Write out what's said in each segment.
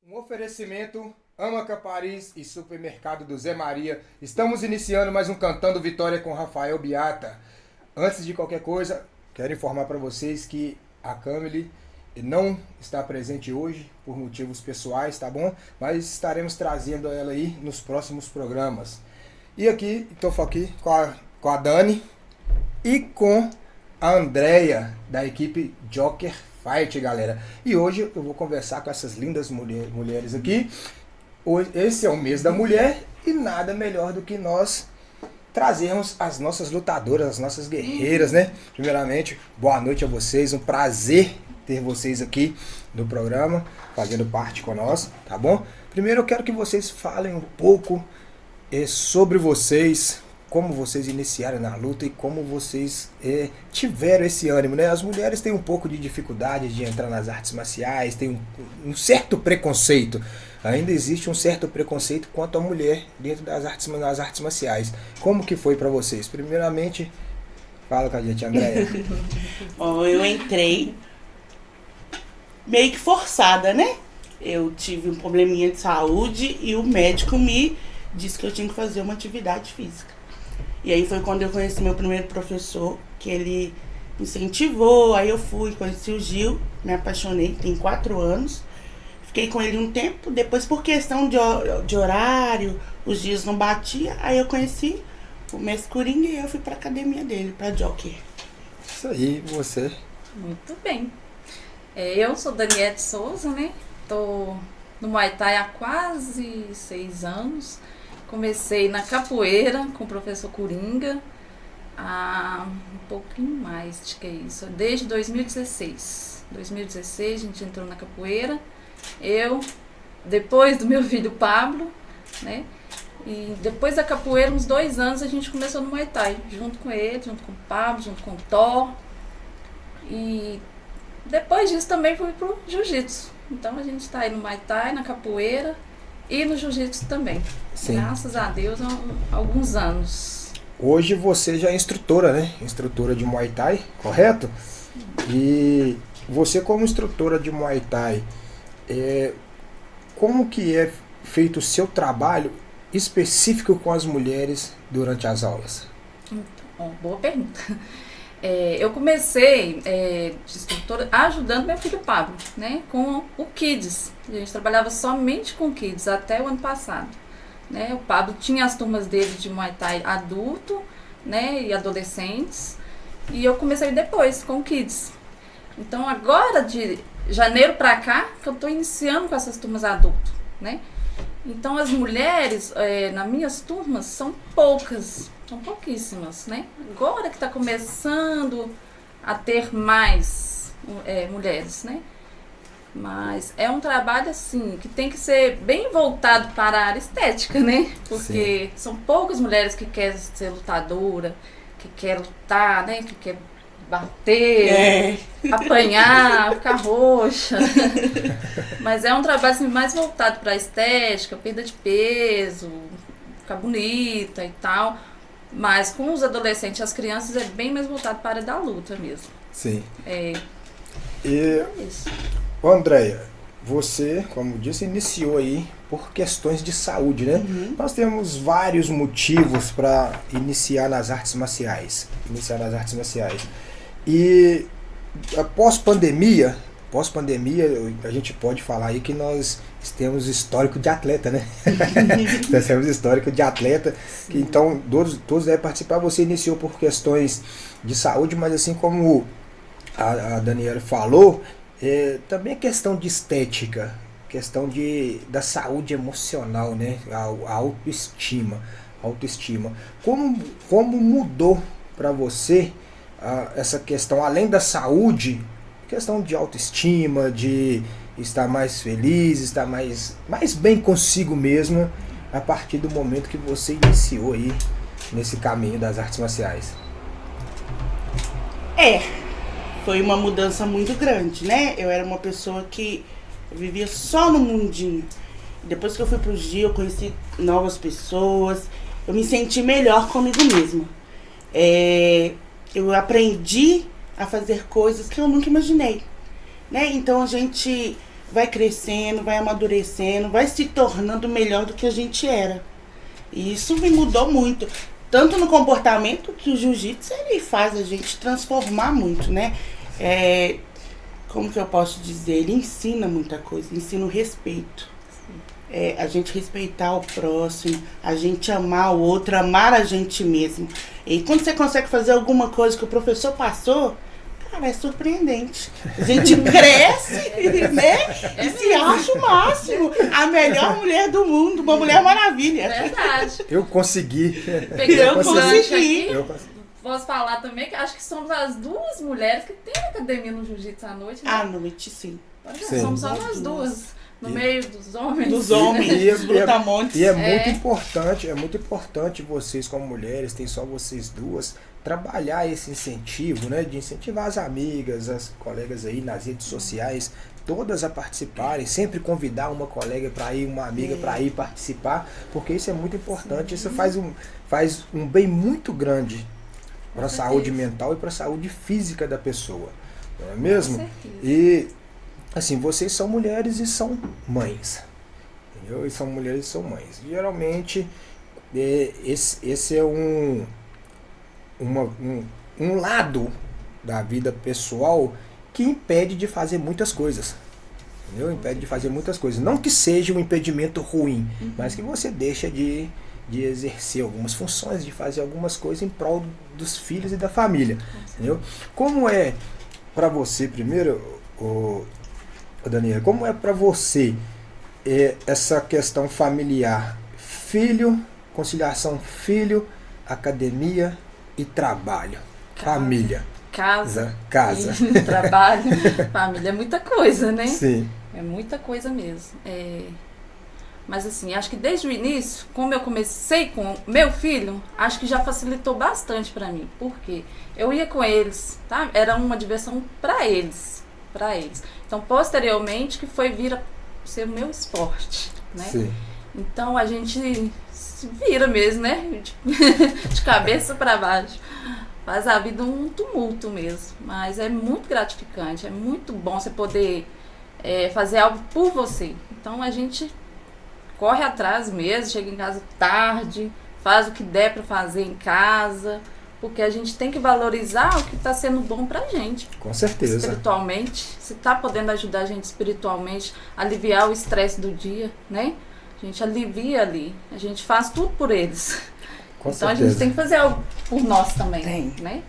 Um oferecimento Amaca Paris e Supermercado do Zé Maria. Estamos iniciando mais um Cantando Vitória com Rafael Biata. Antes de qualquer coisa, quero informar para vocês que a Camille não está presente hoje por motivos pessoais, tá bom? Mas estaremos trazendo ela aí nos próximos programas. E aqui, estou aqui com a Dani e com a Andrea, da equipe Joker Fight, galera. E hoje eu vou conversar com essas lindas mulheres aqui. Hoje, esse é o mês da mulher e nada melhor do que nós trazermos as nossas lutadoras, as nossas guerreiras, né? Primeiramente, boa noite a vocês, um prazer ter vocês aqui no programa, fazendo parte conosco, tá bom? Primeiro eu quero que vocês falem um pouco sobre vocês, como vocês iniciaram na luta e como vocês tiveram esse ânimo, né? As mulheres têm um pouco de dificuldade de entrar nas artes marciais, tem um certo preconceito. Ainda existe um certo preconceito quanto à mulher dentro das artes marciais. Como que foi pra vocês? Primeiramente, fala com a gente, Andréia. Bom, eu entrei meio que forçada, né? Eu tive um probleminha de saúde e o médico me disse que eu tinha que fazer uma atividade física. E aí foi quando eu conheci meu primeiro professor, que ele me incentivou, aí eu fui, conheci o Gil, me apaixonei, tem 4 anos. Fiquei com ele um tempo, depois por questão de horário, os dias não batiam, aí eu conheci o Mestre Coringa e eu fui pra academia dele, pra Joker. Isso aí, você? Muito bem. Eu sou Daniele Souza, né? Tô no Muay Thai há quase 6 anos. Comecei na capoeira com o professor Coringa há um pouquinho mais de que isso, desde 2016. 2016 a gente entrou na capoeira, eu, depois do meu filho Pablo, né? E depois da capoeira, uns 2 anos, a gente começou no Muay Thai, junto com ele, junto com o Pablo, junto com o Thor. E depois disso também fui pro Jiu-Jitsu. Então a gente está aí no Muay Thai, na capoeira e no Jiu-Jitsu também. Sim. Graças a Deus, há alguns anos. Hoje você já é instrutora, né? Instrutora de Muay Thai, correto? Sim. E você como instrutora de Muay Thai, como que é feito o seu trabalho específico com as mulheres durante as aulas? Então, boa pergunta. Eu comecei de instrutora ajudando meu filho Pablo, né, com o Kids. A gente trabalhava somente com Kids até o ano passado. Né? O Pablo tinha as turmas dele de Muay Thai adulto, né, e adolescentes. E eu comecei depois com Kids. Então agora de janeiro pra cá que eu tô iniciando com essas turmas adulto, né? Então as mulheres nas minhas turmas são poucas. São pouquíssimas, né? Agora que está começando a ter mais mulheres, né? Mas é um trabalho, assim, que tem que ser bem voltado para a área estética, né? Porque são poucas mulheres que querem ser lutadora, que querem lutar, né? Que querem bater, apanhar, ficar roxa. Mas é um trabalho assim, mais voltado para a estética, perda de peso, ficar bonita e tal. Mas com os adolescentes e as crianças é bem mais voltado para a área da luta mesmo. Sim. E é isso. Andréia, você, como disse, iniciou aí por questões de saúde, né? Uhum. Nós temos vários motivos para iniciar nas artes marciais. E após pandemia, a gente pode falar aí que nós temos histórico de atleta, né? Nós temos histórico de atleta, que, então todos devem participar. Você iniciou por questões de saúde, mas assim como a Daniela falou, também é questão de estética, questão da saúde emocional, né? A autoestima. Como mudou para você essa questão, além da saúde, questão de autoestima, de estar mais feliz, estar mais bem consigo mesmo, a partir do momento que você iniciou aí nesse caminho das artes marciais? Foi uma mudança muito grande, né? Eu era uma pessoa que vivia só no mundinho. Depois que eu fui pro Gil, eu conheci novas pessoas, eu me senti melhor comigo mesma. Eu aprendi a fazer coisas que eu nunca imaginei, né? Então a gente vai crescendo, vai amadurecendo, vai se tornando melhor do que a gente era. E isso me mudou muito. Tanto no comportamento que o jiu-jitsu ele faz a gente transformar muito, né? Como que eu posso dizer? Ele ensina muita coisa, ensina o respeito. A gente respeitar o próximo, a gente amar o outro, amar a gente mesmo. E quando você consegue fazer alguma coisa que o professor passou, cara, é surpreendente. A gente cresce, né? E se acha o máximo. A melhor mulher do mundo, uma mulher maravilha. Verdade. Eu consegui. Peguei Eu consegui. Posso falar também que acho que somos as 2 mulheres que tem academia no jiu-jitsu à noite, né? À noite, sim. Sim. Somos só nós 2. No meio dos homens. Dos homens, dos brutamontes. E é muito importante vocês como mulheres, tem só vocês duas, trabalhar esse incentivo, né? De incentivar as amigas, as colegas aí nas redes sociais, todas a participarem, sempre convidar uma colega para ir, uma amiga para ir participar, porque isso é muito importante, isso faz um bem muito grande para a saúde mental e para a saúde física da pessoa, não é mesmo? E assim, vocês são mulheres e são mães, entendeu? E são mulheres e são mães. Geralmente, esse é um lado da vida pessoal que impede de fazer muitas coisas. Entendeu? Impede de fazer muitas coisas. Não que seja um impedimento ruim, mas que você deixa de exercer algumas funções, de fazer algumas coisas em prol dos filhos e da família. Entendeu? Como é para você, primeiro, Daniela, como é para você essa questão familiar? Filho, conciliação filho, academia e trabalho. Família. Casa. Trabalho. Família é muita coisa, né? Sim. É muita coisa mesmo. Mas assim, acho que desde o início, como eu comecei com meu filho, acho que já facilitou bastante para mim. Por quê? Eu ia com eles, tá? Era uma diversão para eles. Então, posteriormente, que foi vir a ser o meu esporte, né? Sim. Então, a gente se vira mesmo, né? De cabeça para baixo. Faz a vida um tumulto mesmo. Mas é muito gratificante, é muito bom você poder fazer algo por você. Então, a gente corre atrás mesmo, chega em casa tarde, faz o que der para fazer em casa. Porque a gente tem que valorizar o que está sendo bom pra gente. Com certeza. Espiritualmente. Se está podendo ajudar a gente espiritualmente, aliviar o estresse do dia, né? A gente alivia ali. A gente faz tudo por eles. Com então certeza. a gente tem que fazer algo por nós também, Tem. né?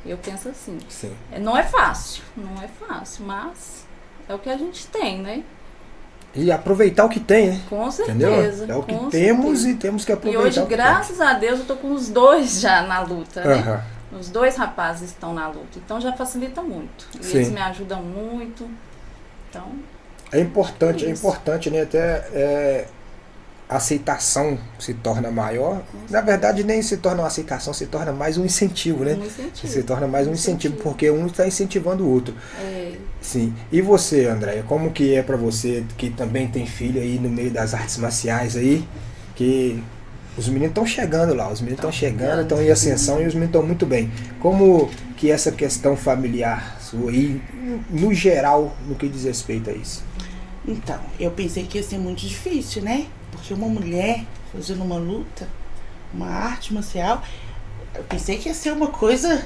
Eu penso assim. Sim. Não é fácil, mas é o que a gente tem, né? E aproveitar o que tem, né? Com certeza. Entendeu? É o que temos certeza. E temos que E aproveitar. hoje, graças a Deus, eu tô com os 2 já na luta, né? Os 2 rapazes estão na luta. Então já facilita muito. E eles me ajudam muito. Então. É importante, né? Até a aceitação se torna maior. Na verdade, nem se torna uma aceitação, se torna mais um incentivo, né? Se torna mais um incentivo, porque um está incentivando o outro. Sim. E você, Andréia, como que é pra você, que também tem filho aí no meio das artes marciais aí, que os meninos estão chegando lá, estão em ascensão e os meninos estão muito bem. Como que essa questão familiar sua aí, no geral, no que diz respeito a isso? Então, eu pensei que ia ser muito difícil, né? Porque uma mulher fazendo uma luta, uma arte marcial, eu pensei que ia ser uma coisa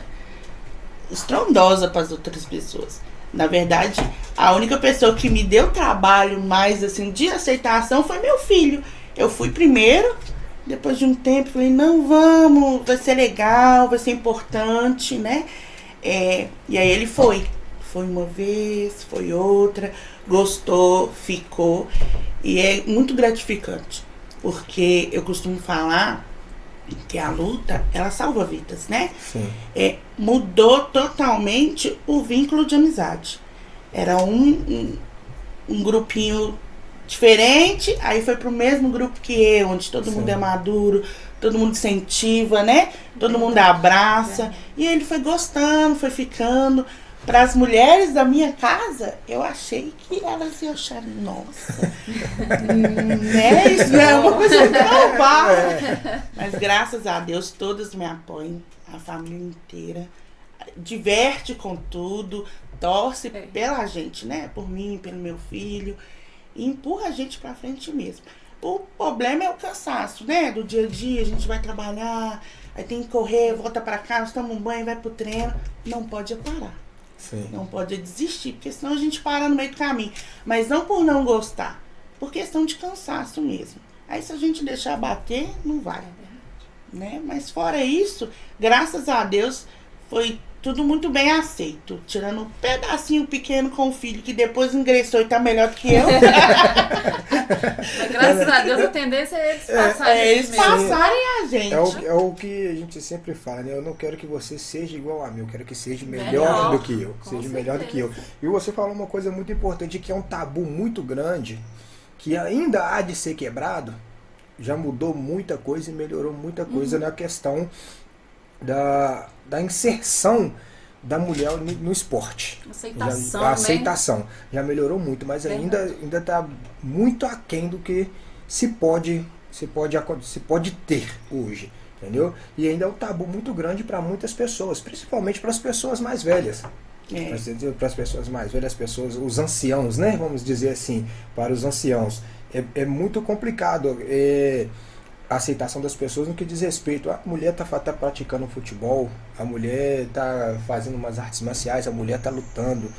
estrondosa para as outras pessoas. Na verdade, a única pessoa que me deu trabalho mais assim de aceitação foi meu filho. Eu fui primeiro, depois de um tempo falei, não, vamos, vai ser legal, vai ser importante, né? E aí ele foi. Foi uma vez, foi outra, gostou, ficou. E é muito gratificante, porque eu costumo falar que a luta, ela salva vidas, né? Sim. Mudou totalmente o vínculo de amizade. Era um grupinho diferente, aí foi pro mesmo grupo que eu, onde todo mundo é maduro, todo mundo incentiva, né? Todo mundo abraça. E ele foi gostando, foi ficando. Para as mulheres da minha casa, eu achei que elas iam achar, nossa, né? Isso é uma coisa normal. Mas graças a Deus, todas me apoiam, a família inteira. Diverte com tudo, torce pela gente, né? Por mim, pelo meu filho. E empurra a gente pra frente mesmo. O problema é o cansaço, né? Do dia a dia, a gente vai trabalhar, aí tem que correr, volta pra casa, toma um banho, vai pro treino. Não pode parar. Sim. Não pode desistir, porque senão a gente para no meio do caminho. Mas não por não gostar, por questão de cansaço mesmo. Aí se a gente deixar bater, não vai. Né? Mas fora isso, graças a Deus, foi tudo muito bem aceito. Tirando um pedacinho pequeno com o filho, que depois ingressou e tá melhor do que eu. Mas, graças a Deus, a tendência é eles passarem. Eles passarem a gente. É o que a gente sempre fala, né? Eu não quero que você seja igual a mim, eu quero que seja melhor do que eu. Seja melhor do que eu. E você falou uma coisa muito importante, que é um tabu muito grande, que ainda há de ser quebrado. Já mudou muita coisa e melhorou muita coisa na questão da inserção da mulher no esporte. Aceitação, a aceitação. Já melhorou muito, mas ainda está muito aquém do que se pode ter hoje. Entendeu? E ainda é um tabu muito grande para muitas pessoas, principalmente para as pessoas mais velhas. Para as pessoas mais velhas, os anciãos, né? Vamos dizer assim, para os anciãos. É muito complicado a aceitação das pessoas no que diz respeito. A mulher tá praticando futebol, a mulher tá fazendo umas artes marciais, a mulher tá lutando.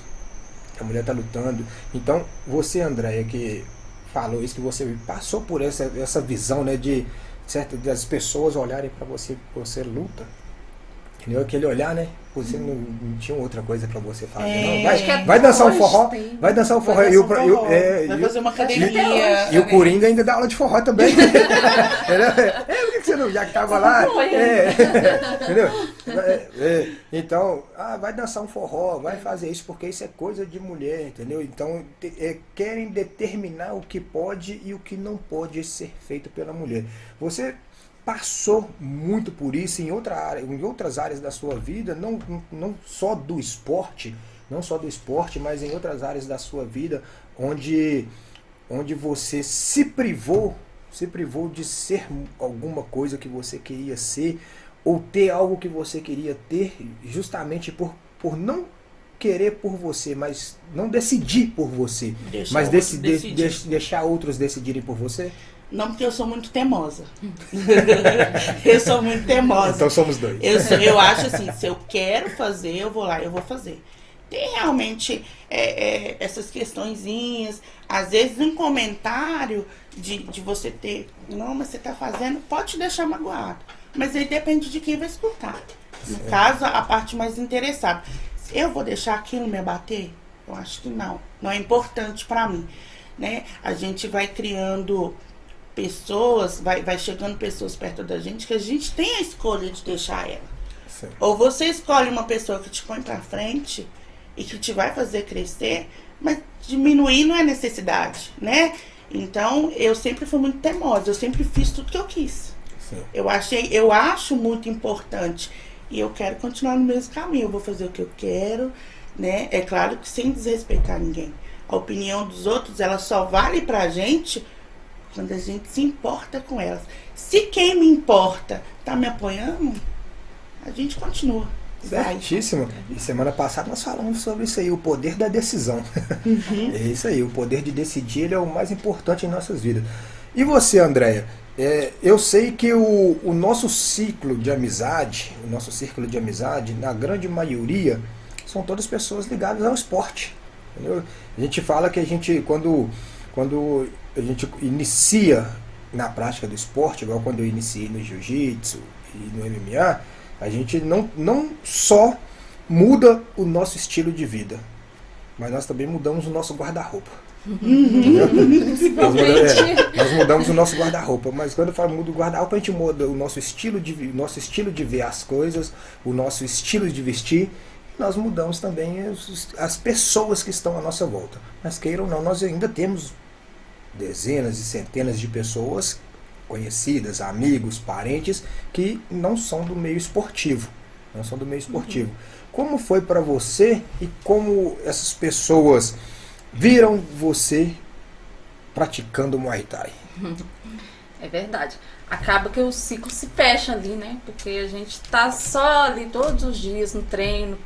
Então, você, Andréia, que falou isso, que você passou por essa visão, né, das pessoas olharem para você, você luta. Entendeu? Aquele olhar, né? Você não tinha outra coisa pra você fazer. Não. Vai dançar um forró. Vai dançar um forró. Vai fazer uma academia. E o Coringa ainda dá aula de forró também. Por que você não, já que tava lá? Entendeu? Então, vai dançar um forró, vai fazer isso, porque isso é coisa de mulher, entendeu? Então, querem determinar o que pode e o que não pode ser feito pela mulher. Você passou muito por isso em outras áreas da sua vida, não só do esporte, mas em outras áreas da sua vida, onde você se privou de ser alguma coisa que você queria ser, ou ter algo que você queria ter, justamente por não querer por você, mas não decidir por você, mas deixar outros decidirem por você? Não, porque eu sou muito teimosa. Eu sou muito teimosa. Então somos dois. Eu acho assim, se eu quero fazer, eu vou lá e eu vou fazer. Tem realmente essas questõezinhas, às vezes um comentário de você ter, não, mas você tá fazendo, pode te deixar magoado. Mas aí depende de quem vai escutar. No caso, a parte mais interessada. Eu vou deixar aquilo me abater? Eu acho que não. Não é importante pra mim. Né? A gente vai criando pessoas, vai chegando pessoas perto da gente que a gente tem a escolha de deixar ela. Sim. Ou você escolhe uma pessoa que te põe pra frente e que te vai fazer crescer, mas diminuir não é necessidade, né? Então, eu sempre fui muito teimosa, eu sempre fiz tudo que eu quis. Sim. Eu acho muito importante e eu quero continuar no mesmo caminho, eu vou fazer o que eu quero, né? É claro que sem desrespeitar ninguém. A opinião dos outros, ela só vale pra gente quando a gente se importa com elas. Se quem me importa tá me apoiando, a gente continua. Certíssimo. E semana passada nós falamos sobre isso aí, o poder da decisão. É isso aí, o poder de decidir, ele é o mais importante em nossas vidas. E você, Andréia? Eu sei que o nosso ciclo de amizade, na grande maioria, são todas pessoas ligadas ao esporte. Entendeu? A gente fala que quando a gente inicia na prática do esporte, igual quando eu iniciei no jiu-jitsu e no MMA, a gente não só muda o nosso estilo de vida, mas nós também mudamos o nosso guarda-roupa. Nós mudamos o nosso guarda-roupa, mas quando eu falo muda o guarda-roupa, a gente muda o nosso estilo de ver as coisas, o nosso estilo de vestir. Nós mudamos também as pessoas que estão à nossa volta. Mas queiram ou não, nós ainda temos dezenas e centenas de pessoas conhecidas, amigos, parentes, que não são do meio esportivo. Como foi para você e como essas pessoas viram você praticando Muay Thai? É verdade. Acaba que o ciclo se fecha ali, né? Porque a gente tá só ali todos os dias no treino.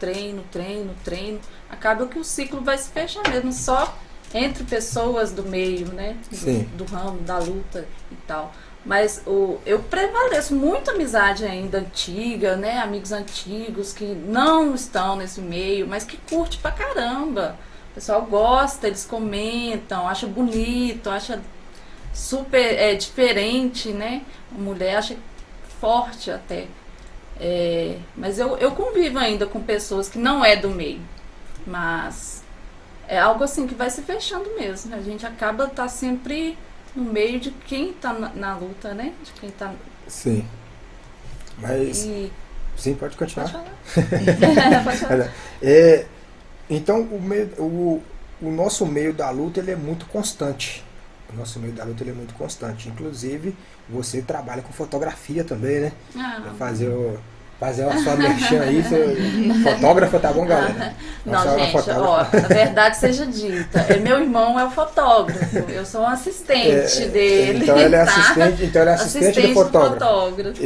Acaba que o ciclo vai se fechar mesmo, só entre pessoas do meio, né? Sim. Do ramo, da luta e tal. Mas eu prevaleço muito amizade ainda antiga, né? Amigos antigos que não estão nesse meio, mas que curte pra caramba. O pessoal gosta, eles comentam, acha bonito, acha super diferente, né? A mulher acha forte até. Mas eu convivo ainda com pessoas que não é do meio. Mas é algo assim que vai se fechando mesmo. A gente acaba sempre no meio de quem tá na luta, né? De quem tá... Sim. Mas... Sim, pode continuar. Pode falar. Pode falar. Então, o nosso meio da luta, ele é muito constante. O nosso meio da luta, ele é muito constante. Inclusive, você trabalha com fotografia também, né? Fazer uma sua merchan aí. Fotógrafa, tá bom, galera? Não, gente, ó, a verdade seja dita. Meu irmão é o fotógrafo. Eu sou um assistente dele. Então ele é assistente do fotógrafo.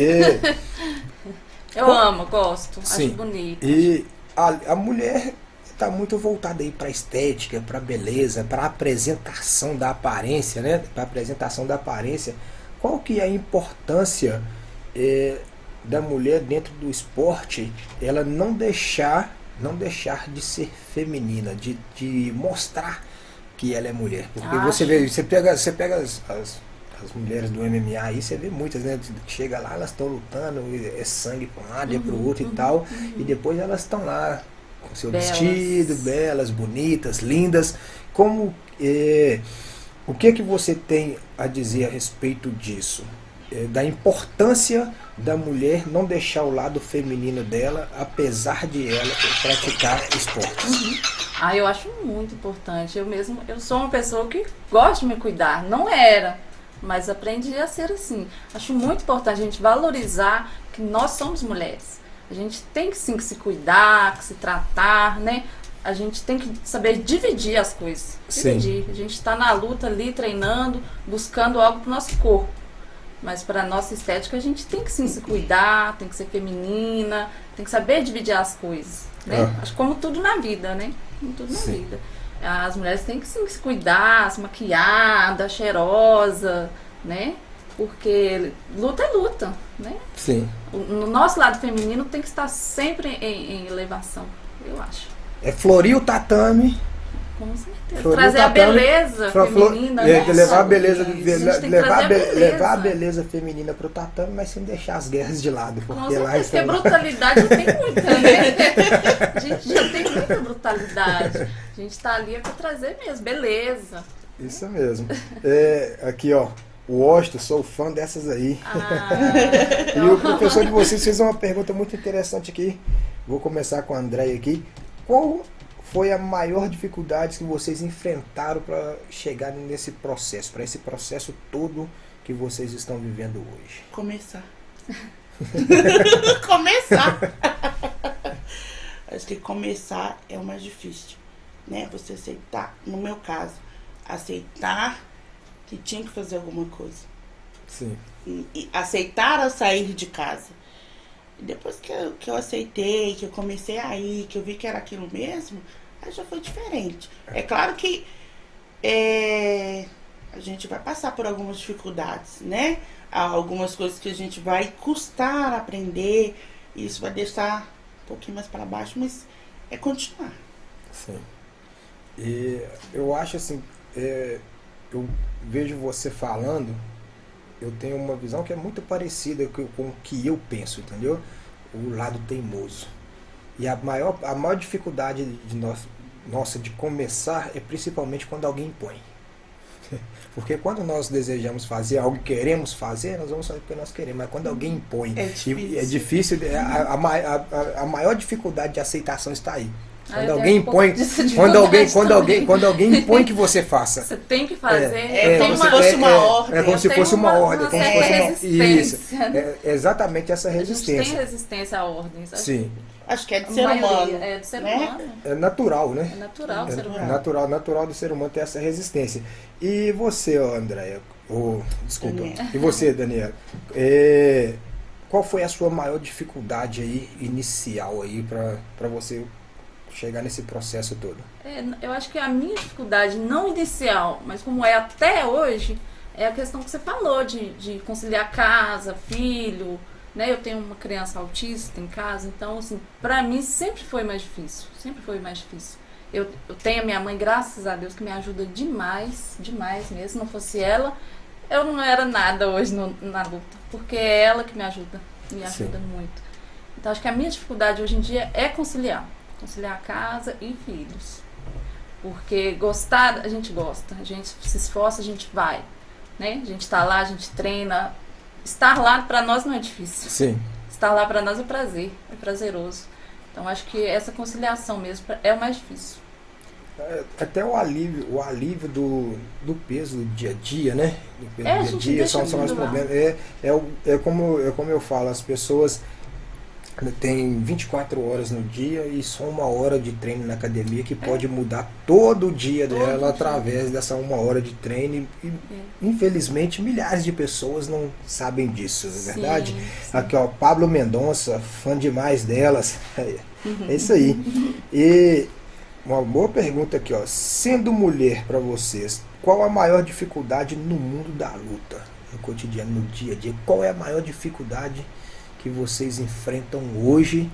Eu amo, gosto, sim. Acho bonito. E a mulher está muito voltada aí para estética, para beleza, para apresentação da aparência, né? Para apresentação da aparência. Qual que é a importância da mulher dentro do esporte? Ela não deixar de ser feminina, de mostrar que ela é mulher. Porque você pega as mulheres do MMA aí, você vê muitas, né? Chega lá, elas estão lutando, é sangue para um lado e para o outro e tal, e depois elas estão lá com seu vestido, belas, bonitas, lindas. Como o que você tem a dizer a respeito disso? Da importância da mulher não deixar o lado feminino dela, apesar de ela praticar esportes. Eu acho muito importante. Eu sou uma pessoa que gosta de me cuidar. Não era, mas aprendi a ser assim. Acho muito importante a gente valorizar que nós somos mulheres. A gente tem que sim que se cuidar, que se tratar, né? A gente tem que saber dividir as coisas. Dividir. A gente está na luta ali, treinando, buscando algo para o nosso corpo. Mas para a nossa estética, a gente tem que sim se cuidar, tem que ser feminina, tem que saber dividir as coisas, né? Acho como tudo na vida, né? Como tudo na vida. As mulheres têm que sim se cuidar, se maquiar, andar cheirosa, né? Porque luta é luta, né? Sim. No nosso lado feminino tem que estar sempre em elevação, eu acho. Florir o tatame. Com certeza. Trazer a beleza feminina, né? Levar a beleza feminina pro tatame, mas sem deixar as guerras de lado. Porque lá porque brutalidade já tem muita, né? A gente já tem muita brutalidade. A gente tá ali pra trazer mesmo, beleza. Isso mesmo. Aqui, ó. O Washington, sou fã dessas aí. E o professor de vocês fez uma pergunta muito interessante aqui. Vou começar com a Andréia aqui. Qual foi a maior dificuldade que vocês enfrentaram para chegar nesse processo, para esse processo todo que vocês estão vivendo hoje? Começar. Começar. Acho que começar é o mais difícil, né? Você aceitar, no meu caso, aceitar que tinha que fazer alguma coisa. Sim. E aceitar a sair de casa. E depois que eu aceitei, que eu comecei a ir, que eu vi que era aquilo mesmo, aí já foi diferente. É claro que a gente vai passar por algumas dificuldades, né? Algumas coisas que a gente vai custar aprender, e isso vai deixar um pouquinho mais para baixo, mas é continuar. Sim. E eu acho assim, eu vejo você falando, eu tenho uma visão que é muito parecida com o que eu penso, entendeu? O lado teimoso. E a maior dificuldade nossa de começar é principalmente quando alguém impõe. Porque quando nós desejamos fazer algo que queremos fazer, nós vamos fazer porque nós queremos. Mas quando alguém impõe, é difícil. A maior dificuldade de aceitação está aí. Quando alguém impõe, quando alguém impõe que você faça. Você tem que fazer. É como se fosse uma ordem. É como se fosse uma ordem. Como se fosse uma isso. Exatamente essa resistência. A gente tem resistência a ordens. Sim. Acho que é do ser humano. É do ser humano. É natural, né? É natural do ser humano. Natural do ser humano ter essa resistência. E você, Andréia, Desculpa. Daniela. E você, Daniela? Qual foi a sua maior dificuldade aí, inicial aí, para você chegar nesse processo todo? Eu acho que a minha dificuldade, não inicial, mas como é até hoje, é a questão que você falou de conciliar casa, filho, né? Eu tenho uma criança autista em casa, então, assim, pra mim sempre foi mais difícil. Sempre foi mais difícil. Eu tenho a minha mãe, graças a Deus, que me ajuda demais, demais mesmo. Se não fosse ela, eu não era nada hoje na luta, porque é ela que me ajuda muito. Então, acho que a minha dificuldade hoje em dia é conciliar casa e filhos. Porque gostar, a gente gosta, a gente se esforça, a gente vai, né? A gente tá lá, a gente treina. Estar lá pra nós não é difícil. Sim. Estar lá pra nós é prazer, é prazeroso. Então, acho que essa conciliação mesmo é o mais difícil. Até o alívio do peso do dia a dia, né? Do peso A do gente dia a dia deixa são os tudo lá. problemas. Como eu falo, as pessoas têm 24 horas no dia e só 1 hora de treino na academia que pode mudar todo o dia dela através dessa 1 hora de treino. E infelizmente, milhares de pessoas não sabem disso, não é verdade? Sim. Aqui, ó, Pablo Mendonça, fã demais delas. É isso aí. E uma boa pergunta aqui, ó. Sendo mulher para vocês, qual a maior dificuldade no mundo da luta, no cotidiano, no dia a dia? Qual é a maior dificuldade que vocês enfrentam hoje?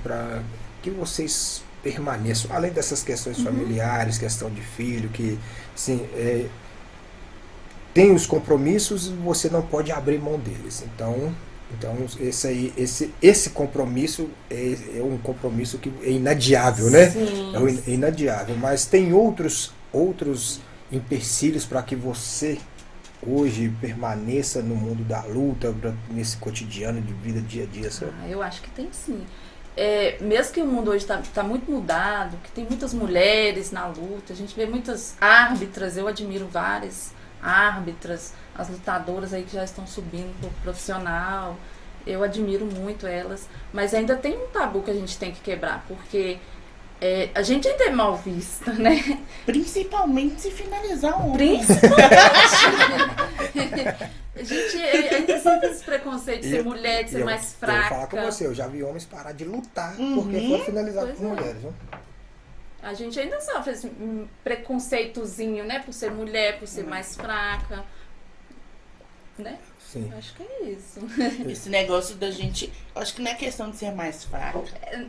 Para que vocês permaneçam, além dessas questões familiares, questão de filho, que assim, tem os compromissos e você não pode abrir mão deles. Então esse compromisso é um compromisso que é inadiável, né? Sim. É inadiável, mas tem outros empecilhos para que você hoje permaneça no mundo da luta, nesse cotidiano de vida, dia a dia. Eu acho que tem sim. Mesmo que o mundo hoje está muito mudado, que tem muitas mulheres na luta, a gente vê muitas árbitras, eu admiro várias árbitras, as lutadoras aí que já estão subindo pro profissional, eu admiro muito elas, mas ainda tem um tabu que a gente tem que quebrar, porque a gente ainda é mal vista, né? Principalmente se finalizar um homem. A gente ainda sente esse preconceito de ser mulher, de ser mais fraca. Eu vou falar com você, eu já vi homens parar de lutar porque foram finalizados por mulheres. Viu? A gente ainda sofre esse preconceitozinho, né? Por ser mulher, por ser mais fraca, né? Sim. Acho que é isso. Esse negócio da gente, acho que não é questão de ser mais fraca.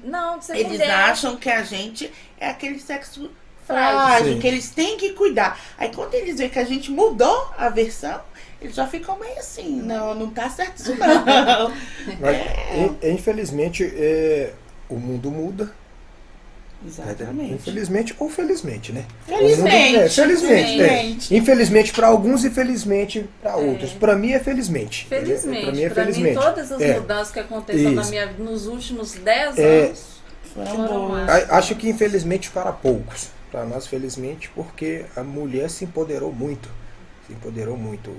Não, de ser Eles mulher. acham que a gente é aquele sexo frágil, Sim. que eles têm que cuidar. Aí quando eles veem que a gente mudou a versão, eles já ficam meio assim, não tá certo isso não. Mas, infelizmente, o mundo muda. Exatamente. Infelizmente ou felizmente, né? Felizmente. Felizmente. Infelizmente para alguns e felizmente para outros. Para mim é felizmente. Felizmente. Para mim é Pra felizmente. mim, todas as mudanças que aconteceram na Isso. minha vida nos últimos 10 anos Foram boas. Acho que infelizmente para poucos. Para nós, felizmente, porque a mulher se empoderou muito.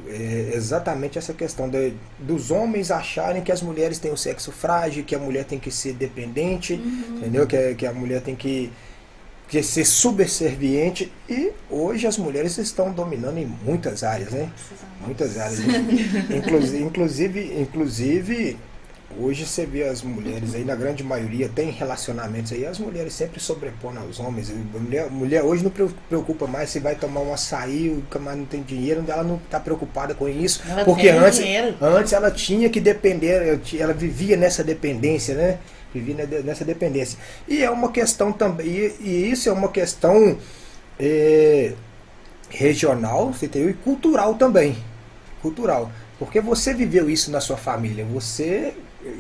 É exatamente essa questão dos homens acharem que as mulheres têm o sexo frágil, que a mulher tem que ser dependente, entendeu? Que a mulher tem que ser subserviente. E hoje as mulheres estão dominando em muitas áreas, né? Muitas áreas. Inclusive, hoje você vê as mulheres aí, na grande maioria, tem relacionamentos aí, as mulheres sempre sobrepõem aos homens. A mulher hoje não preocupa mais se vai tomar um açaí, o camarada não tem dinheiro, ela não está preocupada com isso. Ela porque tem antes ela tinha que depender, ela vivia nessa dependência, né? Nessa dependência. E é uma questão também, e isso é uma questão regional, você tem, e cultural também. Cultural. Porque você viveu isso na sua família. Você,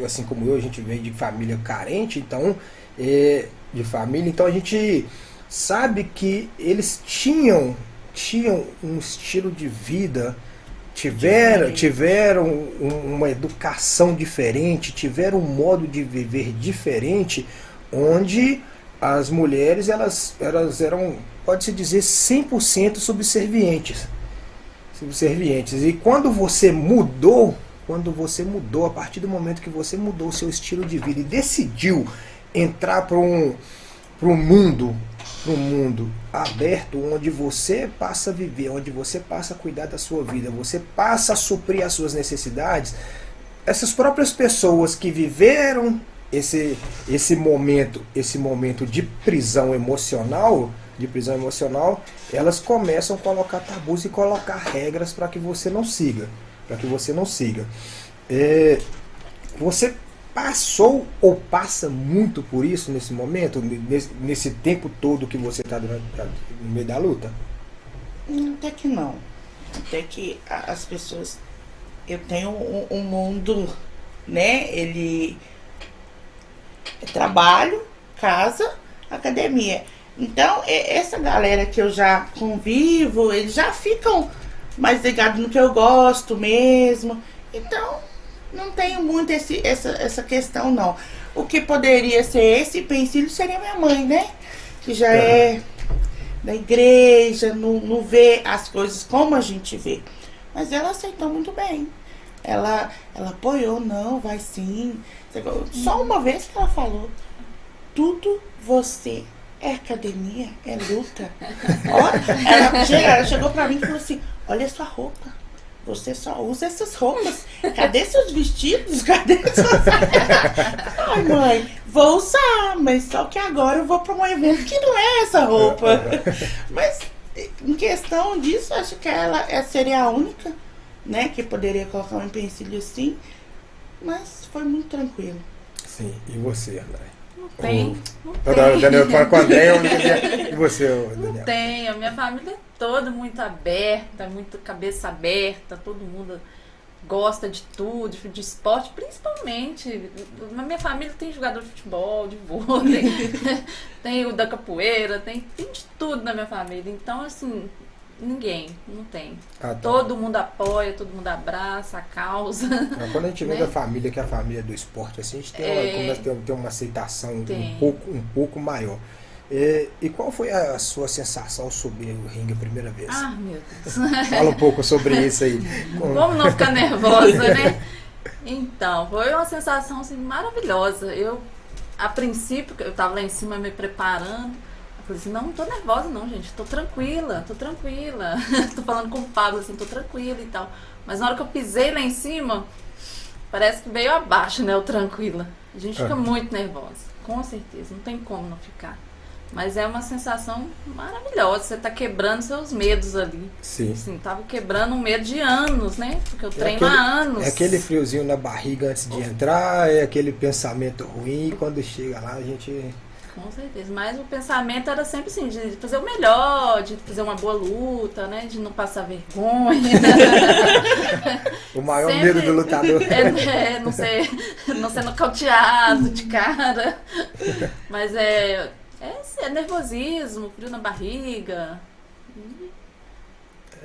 assim como eu, a gente veio de família carente, então, então a gente sabe que eles tinham um estilo de vida, tiveram uma educação diferente, tiveram um modo de viver diferente, onde as mulheres elas eram, pode-se dizer, 100% subservientes. E quando você mudou, a partir do momento que você mudou o seu estilo de vida e decidiu entrar para um mundo para um mundo aberto, onde você passa a viver, onde você passa a cuidar da sua vida, você passa a suprir as suas necessidades, essas próprias pessoas que viveram esse momento de prisão emocional, elas começam a colocar tabus e colocar regras para que você não siga, Você passou ou passa muito por isso nesse momento, nesse tempo todo que você está no meio da luta? Até que não. Até que as pessoas... Eu tenho um mundo, né? Ele é trabalho, casa, academia. Então, essa galera que eu já convivo, eles já ficam mais ligados no que eu gosto mesmo. Então, não tenho muito essa questão, não. O que poderia ser esse empecilho seria minha mãe, né? Que já é da igreja, não vê as coisas como a gente vê. Mas ela aceitou muito bem. Ela apoiou, não, vai sim. Só uma vez que ela falou, tudo você é academia, é luta. Ela chegou pra mim e falou assim, olha a sua roupa. Você só usa essas roupas. Cadê seus vestidos? Cadê suas... Ai, mãe, vou usar, mas só que agora eu vou pra um evento que não é essa roupa. Mas em questão disso, acho que ela seria a única, né, que poderia colocar um empecilho assim. Mas foi muito tranquilo. Sim, e você, André? Não tem. O Daniel fala com o André, e você, Daniel? Não tem, a minha família é toda muito aberta, muito cabeça aberta, todo mundo gosta de tudo, de esporte, principalmente. Na minha família tem jogador de futebol, de vôlei, tem o da capoeira, tem de tudo na minha família. Então, assim, ninguém, não tem. Ah, tá. Todo mundo apoia, todo mundo abraça a causa. Quando a gente vê né? da família, que é a família do esporte, assim, a gente começa a ter uma aceitação um pouco maior. E qual foi a sua sensação sobre o ringue a primeira vez? Ah, meu Deus. Fala um pouco sobre isso aí. Vamos não ficar nervosa, né? Então, foi uma sensação assim, maravilhosa. A princípio, eu tava lá em cima me preparando. Eu falei assim, não tô nervosa não, gente. Tô tranquila. Tô falando com o Pablo assim, tô tranquila e tal. Mas na hora que eu pisei lá em cima, parece que veio abaixo, né? O tranquila. A gente fica muito nervosa, com certeza. Não tem como não ficar. Mas é uma sensação maravilhosa. Você tá quebrando seus medos ali. Sim. Assim, tava quebrando um medo de anos, né? Porque eu treino há anos. É aquele friozinho na barriga antes de entrar, é aquele pensamento ruim, e quando chega lá a gente... Com certeza. Mas o pensamento era sempre assim, de fazer o melhor, de fazer uma boa luta, né? De não passar vergonha. O maior sempre... medo do lutador. Não ser nocauteado de cara. Mas é nervosismo, frio na barriga.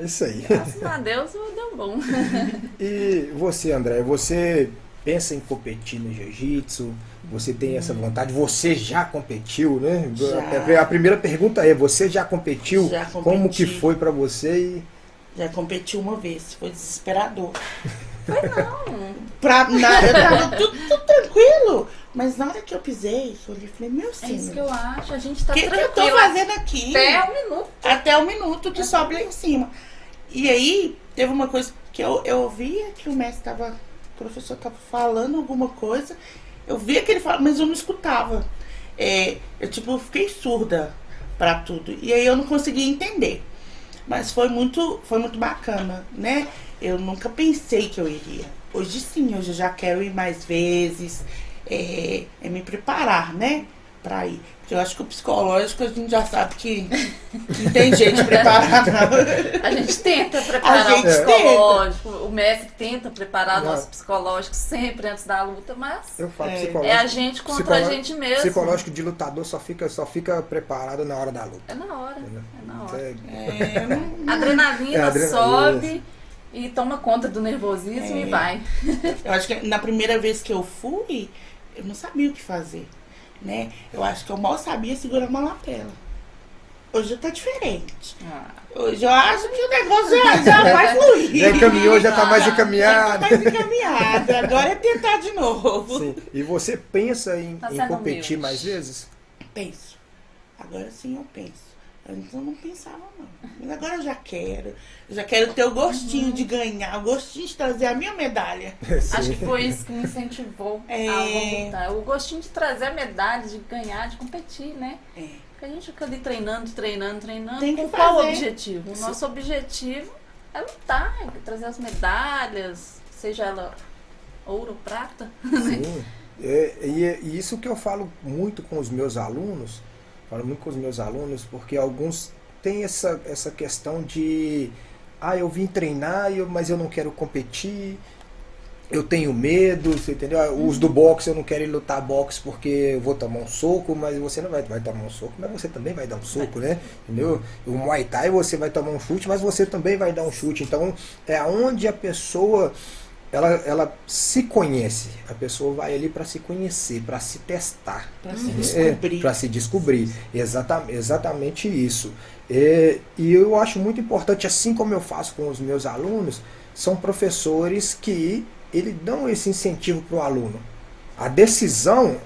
É isso aí. Graças a Deus deu bom. E você, André, você pensa em competir no jiu-jitsu? Você tem essa vontade? Você já competiu, né? Já. A primeira pergunta é, você já competiu? Já competi. Como que foi pra você? Já competi uma vez, foi desesperador. Foi não. Eu tava tudo tranquilo. Mas na hora que eu pisei, eu olhei e falei, meu É senhor. isso que eu acho. A gente tá O que tranquila. eu tô fazendo aqui? Até um minuto. Até o minuto que sobe lá em cima. E aí, teve uma coisa que eu via que o professor tava falando alguma coisa. Eu via que ele falava, mas eu não escutava. Eu fiquei surda pra tudo. E aí eu não conseguia entender. Mas foi muito bacana, né? Eu nunca pensei que eu iria. Hoje sim, hoje eu já quero ir mais vezes. Me preparar, né? Pra ir. Porque eu acho que o psicológico a gente já sabe que não tem jeito de preparar, não. A gente tenta preparar o psicológico. O mestre tenta preparar o nosso psicológico sempre antes da luta, mas Eu falo psicológico. é a gente contra a gente mesmo. Psicológico de lutador só fica preparado na hora da luta. É na hora. É, A adrenalina adrenalina. sobe e toma conta do nervosismo e vai. Eu acho que na primeira vez que eu fui, eu não sabia o que fazer, né? Eu acho que eu mal sabia segurar uma lapela. Hoje tá diferente. Hoje eu acho que o negócio já vai fluir. Já encaminhou, já tá mais encaminhado. Agora é tentar de novo. Sim. E você pensa em Tá sendo competir humilde. mais vezes? Penso. Agora sim eu penso. Antes eu não pensava, não. Mas agora eu já quero. Eu já quero ter o gostinho de ganhar, o gostinho de trazer a minha medalha. Acho que foi isso que me incentivou a voltar. O gostinho de trazer a medalha, de ganhar, de competir, né? Porque a gente fica ali treinando. Tem que com qual fazer. objetivo? O nosso objetivo é lutar, é trazer as medalhas, seja ela ouro, prata. Sim. E isso que eu falo muito com os meus alunos, porque alguns têm essa questão de eu vim treinar, mas eu não quero competir, eu tenho medo, você entendeu? Os do boxe, eu não quero ir lutar boxe porque eu vou tomar um soco, mas você não vai tomar um soco, mas você também vai dar um soco, né? Entendeu? O Muay Thai você vai tomar um chute, mas você também vai dar um chute. Então, é onde a pessoa ela se conhece. A pessoa vai ali para se conhecer, para se testar, para se descobrir. Para se descobrir. Exatamente isso. E eu acho muito importante, assim como eu faço com os meus alunos, são professores que eles dão esse incentivo para o aluno. A decisão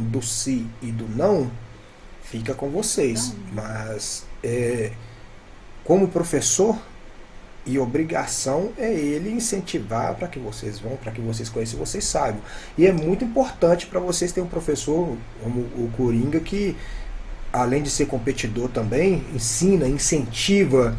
do sim e do não fica com vocês. Mas como professor, e obrigação é ele incentivar para que vocês vão, para que vocês conheçam, vocês saibam. E é muito importante para vocês ter um professor como o Coringa que, além de ser competidor também, ensina, incentiva,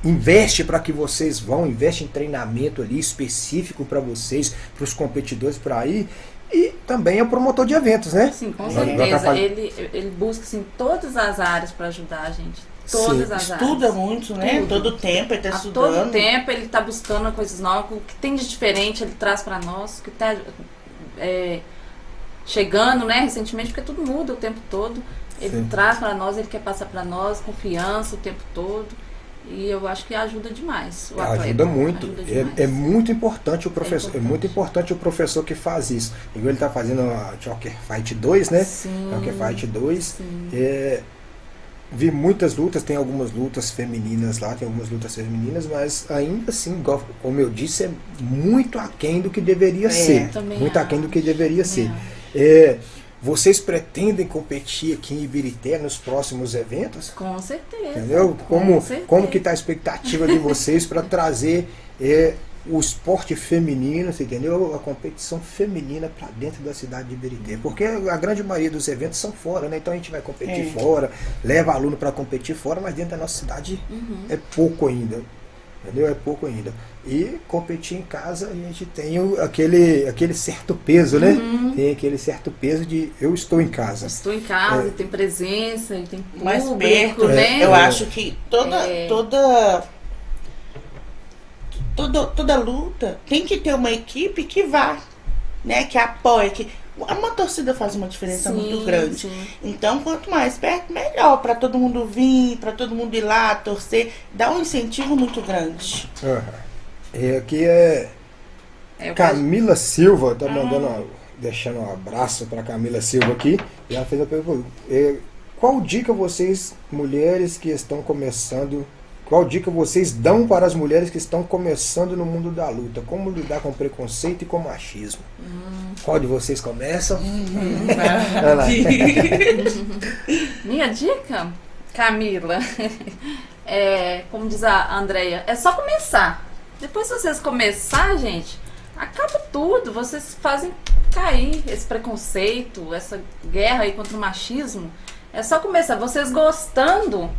investe para que vocês vão, investe em treinamento ali específico para vocês, para os competidores por aí. E também é promotor de eventos, né? Sim, com certeza. Ele busca assim, todas as áreas para ajudar a gente. Todas as áreas. Estuda muito, né? Todo tempo ele está estudando. Todo tempo ele está buscando coisas novas. O que tem de diferente ele traz para nós. O que está chegando, né? Recentemente, porque tudo muda o tempo todo. Ele traz para nós, ele quer passar para nós confiança o tempo todo. E eu acho que ajuda demais o atleta. Ajuda muito. É muito importante o professor. É muito importante o professor que faz isso. Igual ele está fazendo a Joker Fight 2, né? Sim. Joker Fight 2. Vi muitas lutas, tem algumas lutas femininas lá, mas ainda assim, igual, como eu disse, é muito aquém do que deveria ser. Muito aquém do que deveria ser. Vocês pretendem competir aqui em Ibirité nos próximos eventos? Com certeza. Entendeu? Como que está a expectativa de vocês para trazer o esporte feminino, você entendeu? A competição feminina para dentro da cidade de Ibirité. Porque a grande maioria dos eventos são fora, né? Então a gente vai competir fora, leva aluno para competir fora, mas dentro da nossa cidade é pouco ainda. Entendeu? É pouco ainda. E competir em casa, a gente tem aquele certo peso, né? Tem aquele certo peso de eu estou em casa. Estou em casa, tem presença, tem público, mais perto, né? Eu acho que toda luta tem que ter uma equipe que vá, né? Que apoie, que uma torcida faz uma diferença muito grande. Sim. Então, quanto mais perto, melhor. Para todo mundo vir, para todo mundo ir lá, torcer. Dá um incentivo muito grande. Aqui Camila Silva, tá deixando um abraço para Camila Silva aqui. E ela fez a pergunta: qual dica vocês, mulheres que estão começando, qual dica vocês dão para as mulheres que estão começando no mundo da luta? Como lidar com preconceito e com machismo? Qual de vocês começam? Minha dica, Camila, como diz a Andrea, é só começar. Depois que vocês começar, gente, acaba tudo. Vocês fazem cair esse preconceito, essa guerra aí contra o machismo. É só começar. Vocês gostando,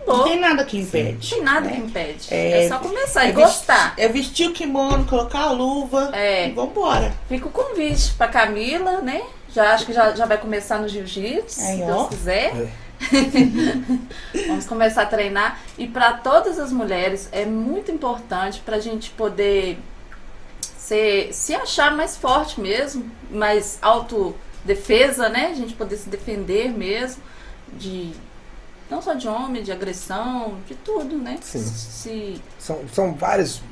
acabou. Não tem nada que impede. Não tem nada que impede. É só começar e gostar. Vestir o kimono, colocar a luva e vambora. Fica o convite pra Camila, né? Acho que já vai começar no jiu-jitsu, se Deus quiser. Vamos começar a treinar. E para todas as mulheres é muito importante pra gente poder se achar mais forte mesmo, mais autodefesa, né? A gente poder se defender mesmo, não só de homem, de agressão, de tudo, né? Sim. São várias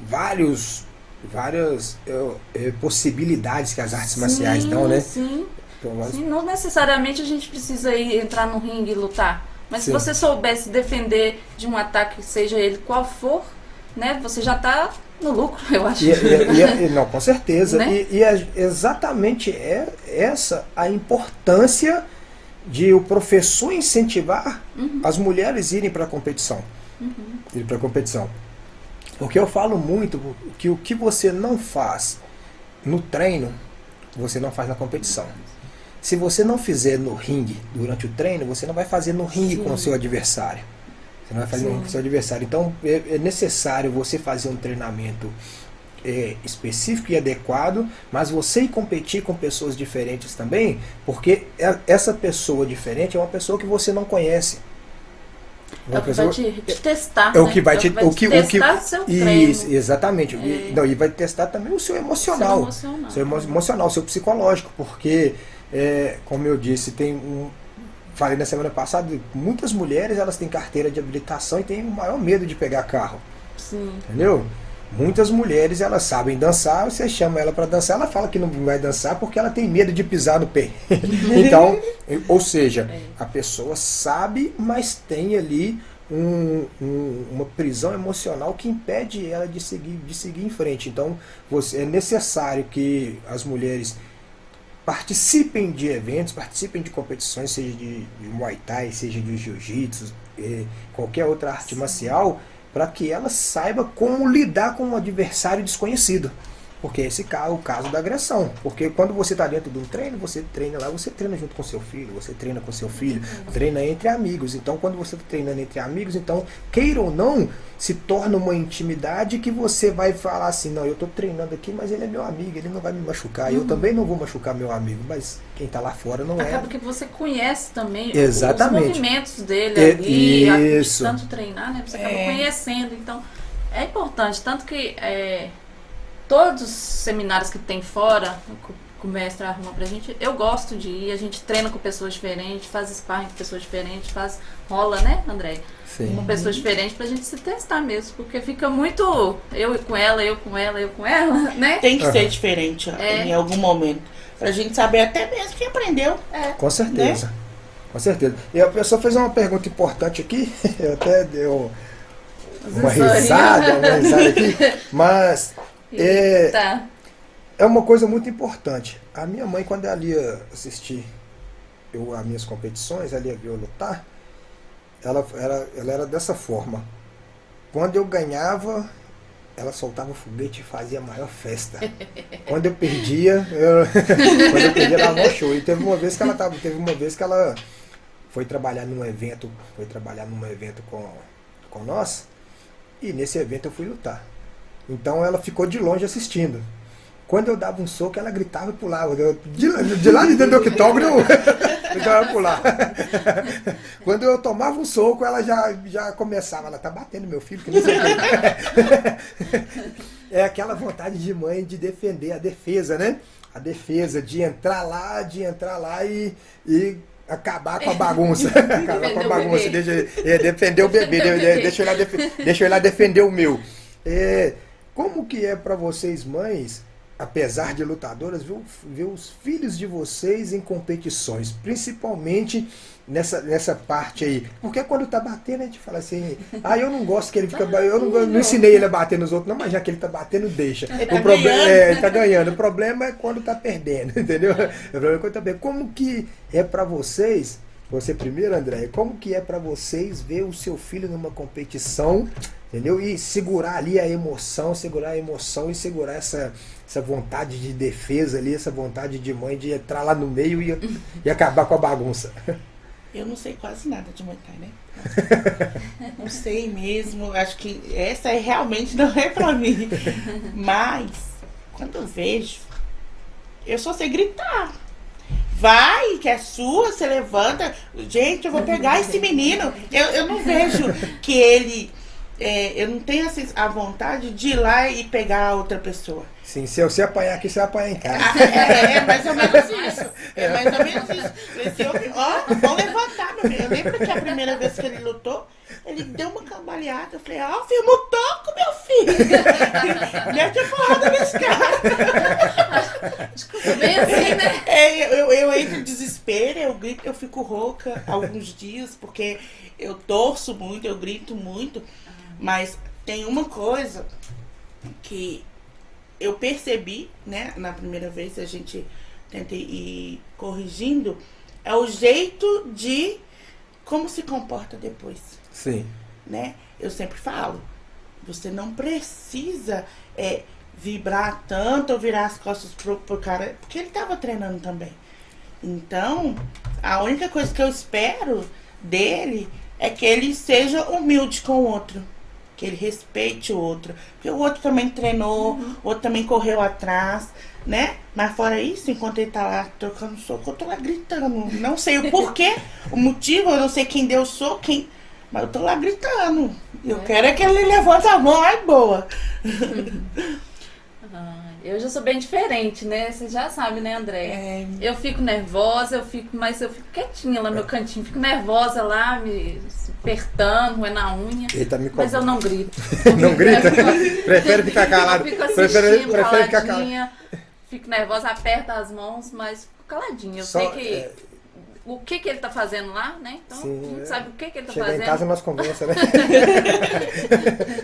possibilidades que as artes marciais dão, né? Sim, não necessariamente a gente precisa entrar no ringue e lutar. Mas se você soubesse defender de um ataque, seja ele qual for, né? Você já está no lucro, eu acho. Não, com certeza. Né? E é exatamente essa a importância de o professor incentivar as mulheres irem para a competição. Ir para a competição. Porque eu falo muito que o que você não faz no treino, você não faz na competição. Se você não fizer no ringue durante o treino, você não vai fazer no ringue com o seu adversário. Você não vai fazer no ringue com o seu adversário. Então é necessário você fazer um treinamento específico e adequado, mas você ir competir com pessoas diferentes também, porque essa pessoa diferente é uma pessoa que você não conhece. É o que vai te testar, é o que vai te testar seu treino. Isso, exatamente. E vai testar também o seu emocional. Seu emocional, seu psicológico, porque como eu disse, falei na semana passada, muitas mulheres elas têm carteira de habilitação e têm o maior medo de pegar carro. Sim. Entendeu? Muitas mulheres elas sabem dançar, você chama ela para dançar, ela fala que não vai dançar porque ela tem medo de pisar no pé. Então, ou seja, a pessoa sabe, mas tem ali uma prisão emocional que impede ela de seguir em frente. Então, é necessário que as mulheres participem de eventos, participem de competições, seja de Muay Thai, seja de Jiu-Jitsu, qualquer outra arte marcial, para que ela saiba como lidar com um adversário desconhecido. Porque esse é o caso da agressão. Porque quando você está dentro de um treino, você treina lá, você treina junto com seu filho, você treina com seu filho, treina entre amigos. Então, quando você está treinando entre amigos, então, queira ou não, se torna uma intimidade que você vai falar assim, não, eu estou treinando aqui, mas ele é meu amigo, ele não vai me machucar. Eu também não vou machucar meu amigo, mas quem está lá fora não é. Acaba que você conhece também Exatamente. Os movimentos dele ali, isso. tanto treinar, né? Você acaba conhecendo. Então, é importante, tanto que todos os seminários que tem fora, que o mestre arruma pra gente, eu gosto de ir, a gente treina com pessoas diferentes, faz sparring com pessoas diferentes, rola, né, André? Sim. Com pessoas diferentes pra gente se testar mesmo, porque fica muito eu com ela, né? Tem que ser diferente em algum momento, pra gente saber até mesmo quem aprendeu. Com certeza, né? Com certeza. E a pessoa fez uma pergunta importante aqui, eu até deu uma risada aqui, mas é uma coisa muito importante. A minha mãe, quando ela ia assistir as minhas competições, ela ia ver eu lutar, ela era dessa forma. Quando eu ganhava, ela soltava o foguete e fazia a maior festa. Quando eu perdia, ela dava um show. E teve uma vez que ela foi trabalhar num evento com nós, e nesse evento eu fui lutar. Então ela ficou de longe assistindo. Quando eu dava um soco, ela gritava e pulava. De lá de dentro do octógono, ela pulava. Quando eu tomava um soco, ela já começava. Ela tá batendo meu filho, que não sei o quê. É aquela vontade de mãe de defender a defesa, né? A defesa, de entrar lá e acabar com a bagunça. Acabar com a bagunça. Defender o bebê. Deixa eu ir lá defender o meu. Como que é para vocês, mães, apesar de lutadoras, ver os filhos de vocês em competições, principalmente nessa parte aí? Porque quando tá batendo, a gente fala assim, eu não gosto que ele fica... Eu não ensinei ele a bater nos outros, não, mas já que ele tá batendo, deixa. Ele tá ganhando. O problema é quando tá perdendo, entendeu? O problema é quando tá perdendo. Como que é para vocês, você primeiro, André, como que é para vocês ver o seu filho numa competição, entendeu? E segurar ali a emoção e segurar essa vontade de defesa ali, essa vontade de mãe de entrar lá no meio e acabar com a bagunça. Eu não sei quase nada de Muay Thai, né? Não sei mesmo. Acho que essa realmente não é pra mim. Mas, quando eu vejo, eu só sei gritar. Vai, que é sua, você levanta. Gente, eu vou pegar esse menino. Eu não vejo que ele... eu não tenho a vontade de ir lá e pegar a outra pessoa. Sim, se você apanhar aqui, você vai apanhar em casa. É mais ou menos isso. É mais ou menos isso. Vou levantar, meu filho. Eu lembro que a primeira vez que ele lutou, ele deu uma cambaleada. Eu falei, filho, não toco, meu filho. Mete a porrada nesse cara. Acho que eu bem assim, né? Eu entro em desespero, eu grito, eu fico rouca alguns dias, porque eu torço muito, eu grito muito. Mas tem uma coisa que eu percebi, né, na primeira vez a gente tenta ir corrigindo, é o jeito de como se comporta depois. Sim. Né? Eu sempre falo, você não precisa vibrar tanto ou virar as costas pro cara, porque ele tava treinando também. Então, a única coisa que eu espero dele é que ele seja humilde com o outro. Que ele respeite o outro. Porque o outro também treinou, o outro também correu atrás, né? Mas fora isso, enquanto ele tá lá trocando soco, eu tô lá gritando. Não sei o porquê, o motivo, eu não sei quem deu soco, mas eu tô lá gritando. Eu quero é que ele levante a mão, ai boa. Eu já sou bem diferente, né? Você já sabe, né, André? Eu fico nervosa, mas eu fico quietinha lá no meu cantinho. Fico nervosa lá, me apertando, roendo a unha. Mas eu não grito. Não grita? Prefere ficar calado. Eu fico assistindo, prefere ficar calado. Fico nervosa, aperto as mãos, mas fico caladinha. Eu sei que... O que ele tá fazendo lá, né? Então, sim, a gente sabe o que ele tá fazendo. fazendo. Chegar em casa nós conversa, né?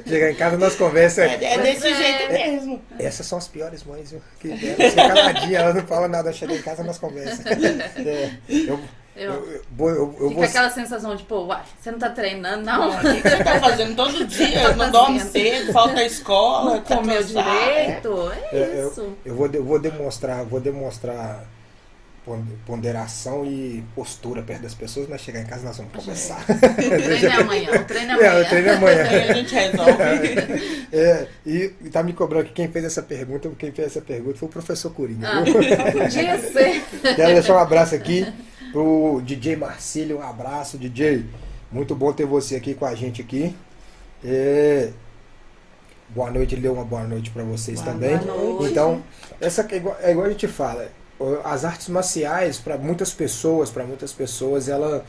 Chegar em casa nós conversa. É desse jeito mesmo. Essas são as piores mães, viu? Que elas ficam caladinhas, elas não falam nada. Chegar em casa nós conversa. Fica aquela sensação de, pô, uai, você não tá treinando, não? O que você tá fazendo todo dia? Não dorme cedo, falta a escola, não comeu direito. É isso. Eu vou demonstrar ponderação e postura perto das pessoas, mas chegar em casa nós vamos conversar. O treino é amanhã. O treino é amanhã. Aí a gente resolve. E tá me cobrando que quem fez essa pergunta foi o professor Coringa. Podia ser. Quero deixar um abraço aqui pro DJ Marcílio. Um abraço, DJ. Muito bom ter você aqui com a gente aqui. Boa noite, ele deu uma boa noite para vocês também. Boa noite. Então, essa é igual a gente fala. As artes marciais, para muitas pessoas, ela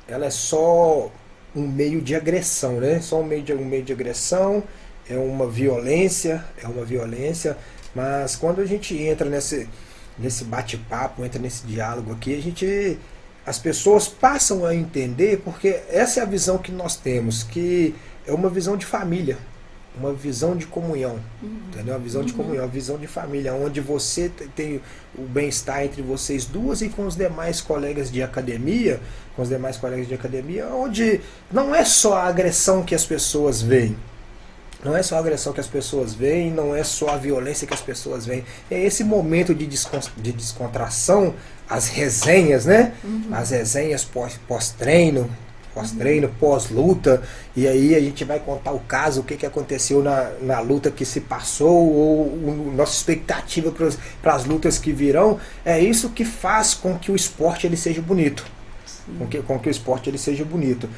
é só um meio de agressão, né? Só um meio de agressão, é uma violência, mas quando a gente entra nesse bate-papo, entra nesse diálogo aqui, as pessoas passam a entender, porque essa é a visão que nós temos, que é uma visão de família. Uma visão de comunhão, entendeu? Uma visão de comunhão, uma visão de família, onde você tem o bem-estar entre vocês duas e com os demais colegas de academia, onde não é só a agressão que as pessoas veem, não é só a violência que as pessoas veem, é esse momento de descontração, as resenhas, né? As resenhas pós-treino, pós-luta, e aí a gente vai contar o caso, o que aconteceu na luta que se passou, ou nossa expectativa para as lutas que virão. É isso que faz com que o esporte ele seja bonito. Com que o esporte ele seja bonito.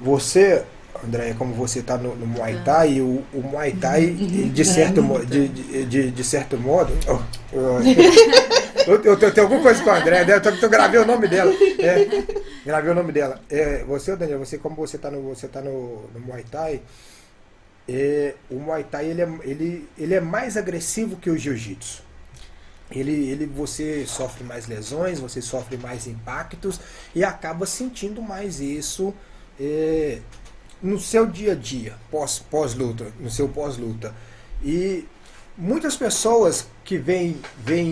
Você, André, como você está no Muay Thai, o Muay Thai, de certo modo... Eu tenho alguma coisa com a André, eu gravei o nome dela. Gravei o nome dela. Você, Daniel, como você está no Muay Thai, o Muay Thai ele é mais agressivo que o Jiu-Jitsu. Você sofre mais lesões, você sofre mais impactos e acaba sentindo mais isso no seu dia a dia, pós-luta, no seu pós-luta. E muitas pessoas que veem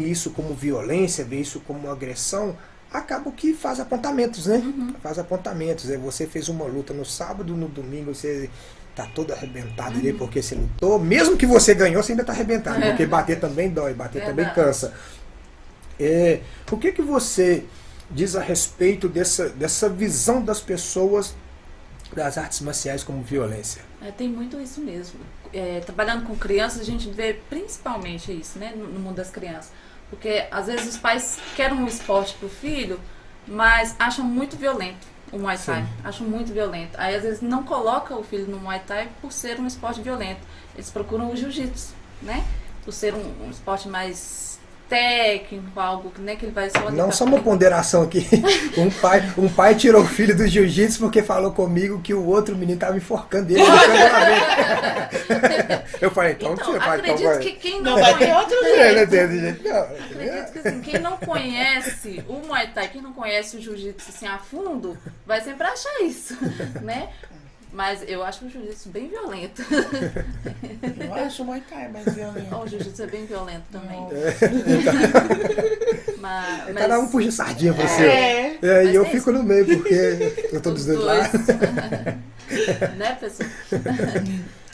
isso como violência, veem isso como agressão, acabam que faz apontamentos, né? Faz apontamentos. Você fez uma luta no sábado, no domingo você tá todo arrebentado ali porque você lutou. Mesmo que você ganhou, você ainda tá arrebentado, porque bater também dói, bater também cansa. O que você diz a respeito dessa visão das pessoas das artes marciais como violência? Tem muito isso mesmo. Trabalhando com crianças, a gente vê principalmente isso, né, no mundo das crianças. Porque às vezes os pais querem um esporte pro filho, mas acham muito violento o Muay Thai. Acham muito violento. Aí às vezes não coloca o filho no Muay Thai por ser um esporte violento. Eles procuram o Jiu-Jitsu, né? Por ser um esporte mais técnico, algo que, né, que ele vai só... Não, só uma ponderação aqui. Um pai tirou o filho do jiu-jitsu porque falou comigo que o outro menino estava enforcando ele. Eu falei, então tira, pai. Acredito que quem não vai ter outro jeito. Acredito que assim, quem não conhece o Muay Thai, quem não conhece o jiu-jitsu assim a fundo, vai sempre achar isso, né? Mas eu acho o jiu-jitsu bem violento. Eu acho o Muay Thai mais violento. O jiu-jitsu é bem violento também. Mas Cada um puxa sardinha pra você. É. E Mas eu é fico no meio, porque eu tô dos dois lados. Né, pessoal?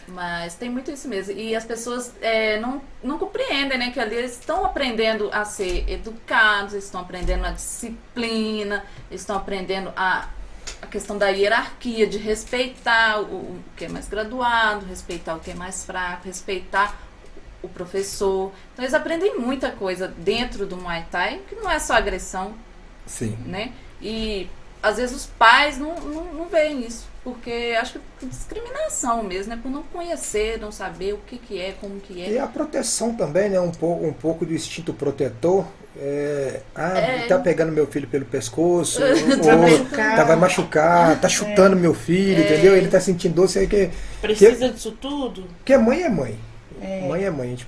Mas tem muito isso mesmo. E as pessoas não compreendem, né? Que ali eles estão aprendendo a ser educados, eles estão aprendendo a disciplina, eles estão aprendendo a questão da hierarquia, de respeitar o que é mais graduado, respeitar o que é mais fraco, respeitar o professor. Então eles aprendem muita coisa dentro do Muay Thai, que não é só agressão, Sim. né? E às vezes os pais não veem isso, porque acho que por discriminação mesmo, né? Por não conhecer, não saber o que é, como que é. E a proteção também, né? Um pouco do instinto protetor. Tá pegando meu filho pelo pescoço, vai machucar, tá chutando meu filho, entendeu? Ele tá sentindo dor, sei que Precisa disso tudo? Porque mãe é mãe. Mãe é mãe. A gente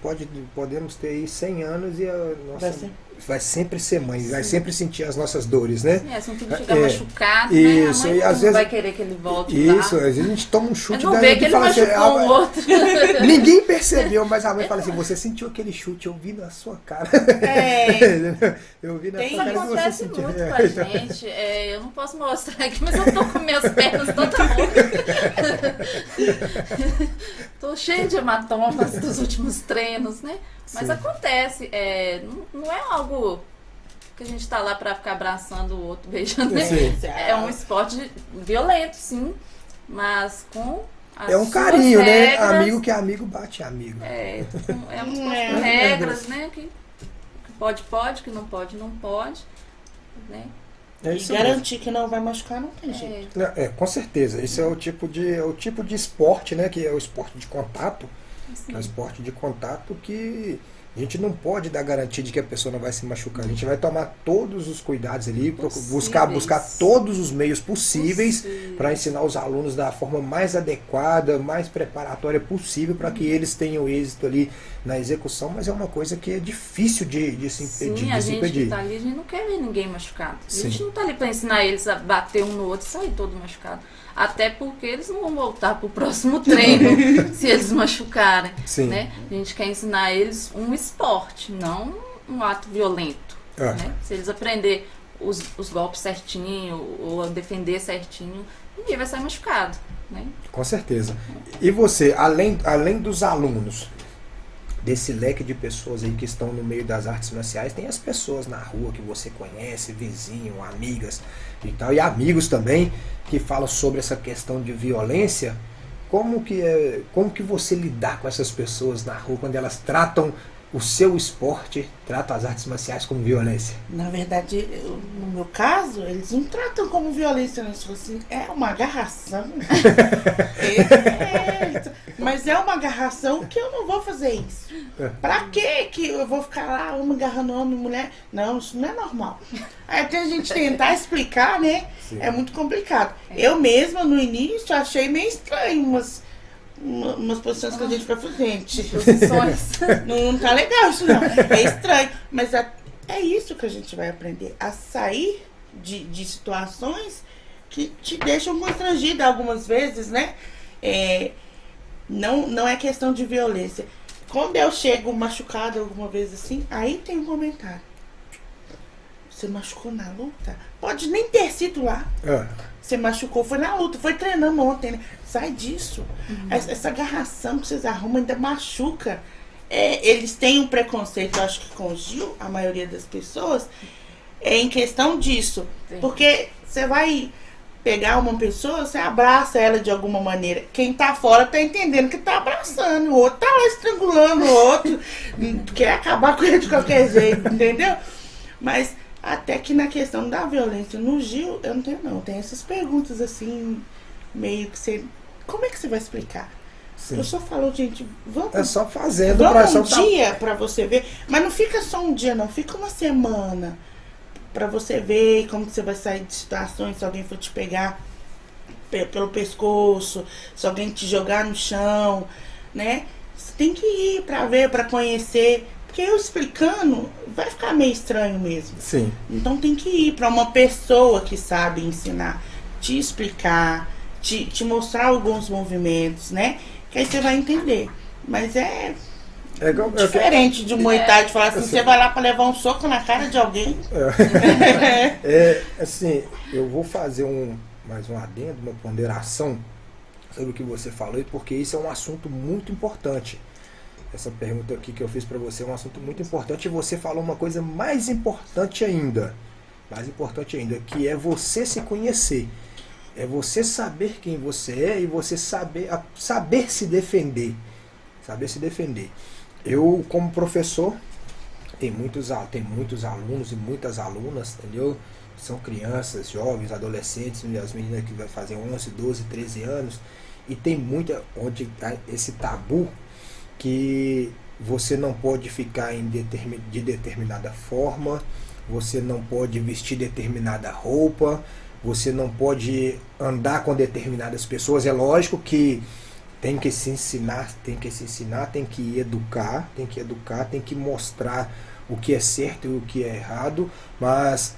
podemos ter aí 100 anos e a nossa vai sempre ser mãe, vai sempre sentir as nossas dores, né? Se um filho chegar machucado, isso, né? A mãe e às vezes vai querer que ele volte isso, lá. às vezes a gente toma um chute não vê que ele machucou o outro. Ninguém percebeu, mas a mãe fala assim, você sentiu aquele chute, eu vi na sua cara. Eu vi na sua cara que você sentiu. Isso acontece muito com a gente. Eu não posso mostrar aqui, mas eu tô com minhas pernas toda louca. Tô cheia de hematomas dos últimos treinos, né? Mas acontece, não é algo que a gente tá lá pra ficar abraçando o outro, beijando. Né? É um esporte violento, sim, mas com as um carinho, regras, né? Amigo que é amigo bate amigo. É um esporte com regras, né? Que pode, que não pode, né? E garantir que não vai machucar não tem jeito. Com certeza. Esse é o tipo de esporte, né? Que é o esporte de contato. É um esporte de contato que a gente não pode dar garantia de que a pessoa não vai se machucar. A gente vai tomar todos os cuidados ali, buscar todos os meios possíveis para ensinar os alunos da forma mais adequada, mais preparatória possível para que eles tenham êxito ali na execução, mas é uma coisa que é difícil de se impedir. A gente que tá ali, a gente não quer ver ninguém machucado. A gente não tá ali para ensinar eles a bater um no outro e sair todo machucado. Até porque eles não vão voltar pro próximo treino se eles machucarem. Né? A gente quer ensinar eles um esporte, não um ato violento. Né? Se eles aprender os golpes certinho ou defender certinho, ninguém vai sair machucado. Né? Com certeza. E você, além dos alunos, desse leque de pessoas aí que estão no meio das artes marciais, tem as pessoas na rua que você conhece, vizinho, amigas e tal, e amigos também, que falam sobre essa questão de violência. Como que você lidar com essas pessoas na rua quando elas tratam o seu esporte, tratam as artes marciais como violência? Na verdade, no meu caso, eles não tratam como violência, não. Eles falam assim, é uma agarração. Mas é uma agarração que eu não vou fazer isso. Pra quê que eu vou ficar lá, uma agarrando homem, mulher? Não, isso não é normal. Aí até a gente tentar explicar, né? É muito complicado. Eu mesma, no início, achei meio estranho umas posições que a gente vai fazer, gente. Não tá legal isso não. É estranho. Mas é isso que a gente vai aprender. A sair de situações que te deixam constrangida algumas vezes, né? Não é questão de violência. Quando eu chego machucada alguma vez assim, aí tem um comentário. Você machucou na luta? Pode nem ter sido lá. Você machucou, foi na luta, foi treinando ontem, né? Sai disso. Essa agarração que vocês arrumam ainda machuca. Eles têm um preconceito, eu acho que com o Gil, a maioria das pessoas, em questão disso. Sim. Porque você vai pegar uma pessoa, você abraça ela de alguma maneira. Quem tá fora tá entendendo que tá abraçando, o outro tá lá estrangulando o outro, quer acabar com ele de qualquer jeito, entendeu? Mas até que na questão da violência no Gil, eu não tenho não. Tem essas perguntas assim, meio que você... Como é que você vai explicar? Sim. Eu só falo, gente, vamos... É só fazendo. Vamos dia pra você ver. Mas não fica só um dia, não. Fica uma semana pra você ver como que você vai sair de situações. Se alguém for te pegar pelo pescoço, se alguém te jogar no chão, né? Você tem que ir pra ver, pra conhecer... Porque eu explicando, vai ficar meio estranho mesmo. Sim. Então tem que ir para uma pessoa que sabe ensinar, te explicar, te mostrar alguns movimentos, né? Que aí você vai entender. Mas é diferente de Muay Thai, de falar assim, você vai lá pra levar um soco na cara de alguém. Assim, eu vou fazer mais um adendo, uma ponderação sobre o que você falou, porque isso é um assunto muito importante. Essa pergunta aqui que eu fiz pra você é um assunto muito importante, e você falou uma coisa mais importante ainda, que é você se conhecer. É você saber quem você é e você saber se defender. Saber se defender. Eu, como professor, tem muitos alunos e muitas alunas, entendeu? São crianças, jovens, adolescentes, as meninas que vai fazer 11, 12, 13 anos. E tem muita, onde tá esse tabu que você não pode ficar de determinada forma, você não pode vestir determinada roupa, você não pode andar com determinadas pessoas. É lógico que tem que se ensinar, tem que educar, tem que mostrar o que é certo e o que é errado, mas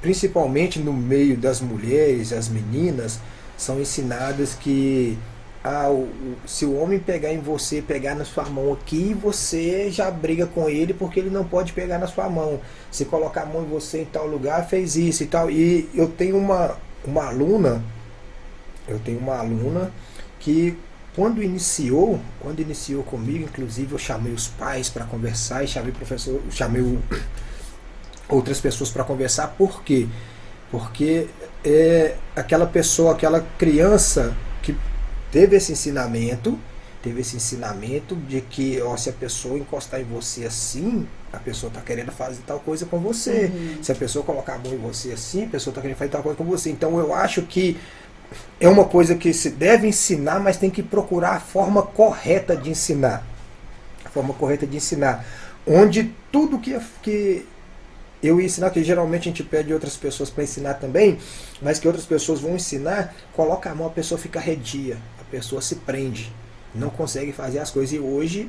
principalmente no meio das mulheres, as meninas são ensinadas que se o homem pegar em você, pegar na sua mão aqui, você já briga com ele porque ele não pode pegar na sua mão. Se colocar a mão em você em tal lugar, fez isso e tal. E eu tenho uma aluna que quando iniciou comigo, inclusive eu chamei os pais para conversar e chamei outras pessoas para conversar. Por quê? Porque aquela criança que teve esse ensinamento de que se a pessoa encostar em você assim, a pessoa está querendo fazer tal coisa com você. Se a pessoa colocar a mão em você assim, a pessoa está querendo fazer tal coisa com você. Então eu acho que é uma coisa que se deve ensinar, mas tem que procurar a forma correta de ensinar. Onde tudo que eu ia ensinar, que geralmente a gente pede outras pessoas para ensinar também, mas que outras pessoas vão ensinar, coloca a mão, a pessoa fica arredia, a pessoa se prende, não consegue fazer as coisas. E hoje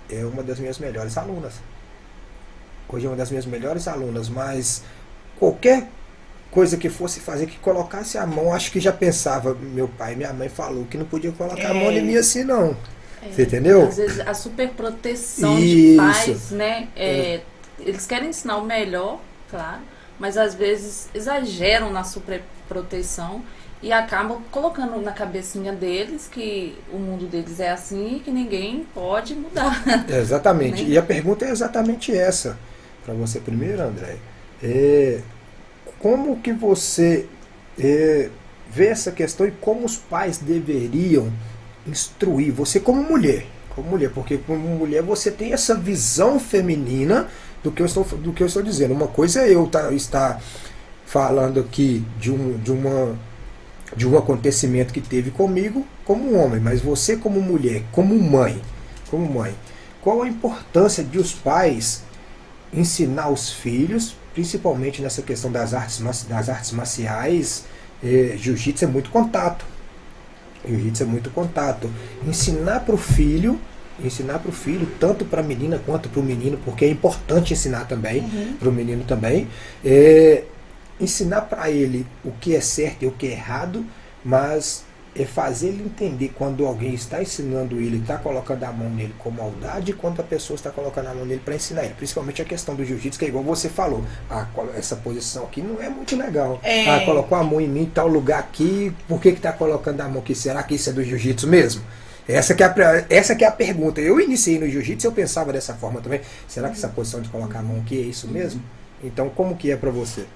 é uma das minhas melhores alunas. Mas qualquer coisa que fosse fazer, que colocasse a mão, acho que já pensava, meu pai e minha mãe falou que não podia colocar a mão em mim assim não. Você entendeu? Às vezes a superproteção de pais, né? Eles querem ensinar o melhor, claro, mas às vezes exageram na superproteção e acabam colocando na cabecinha deles que o mundo deles é assim e que ninguém pode mudar. Exatamente. Né? E a pergunta é exatamente essa. Para você primeiro, André. Como que você vê essa questão e como os pais deveriam instruir você como mulher, porque como mulher você tem essa visão feminina do que eu estou dizendo. Uma coisa é eu estar falando aqui de um acontecimento que teve comigo como homem, mas você como mulher, como mãe, qual a importância de os pais ensinar os filhos, principalmente nessa questão das artes marciais? Jiu-jitsu é muito contato. Ensinar para o filho, tanto para a menina quanto para o menino, porque é importante ensinar também, para o menino também, ensinar para ele o que é certo e o que é errado, mas fazer ele entender quando alguém está ensinando ele, está colocando a mão nele com maldade, quando a pessoa está colocando a mão nele para ensinar ele. Principalmente a questão do jiu-jitsu, que é igual você falou, essa posição aqui não é muito legal. Colocou a mão em mim em tal lugar aqui, por que está colocando a mão aqui? Será que isso é do jiu-jitsu mesmo? Essa que é a pergunta. Eu iniciei no jiu-jitsu, eu pensava dessa forma também. Será que essa posição de colocar a mão aqui é isso mesmo? Então, como que é para você?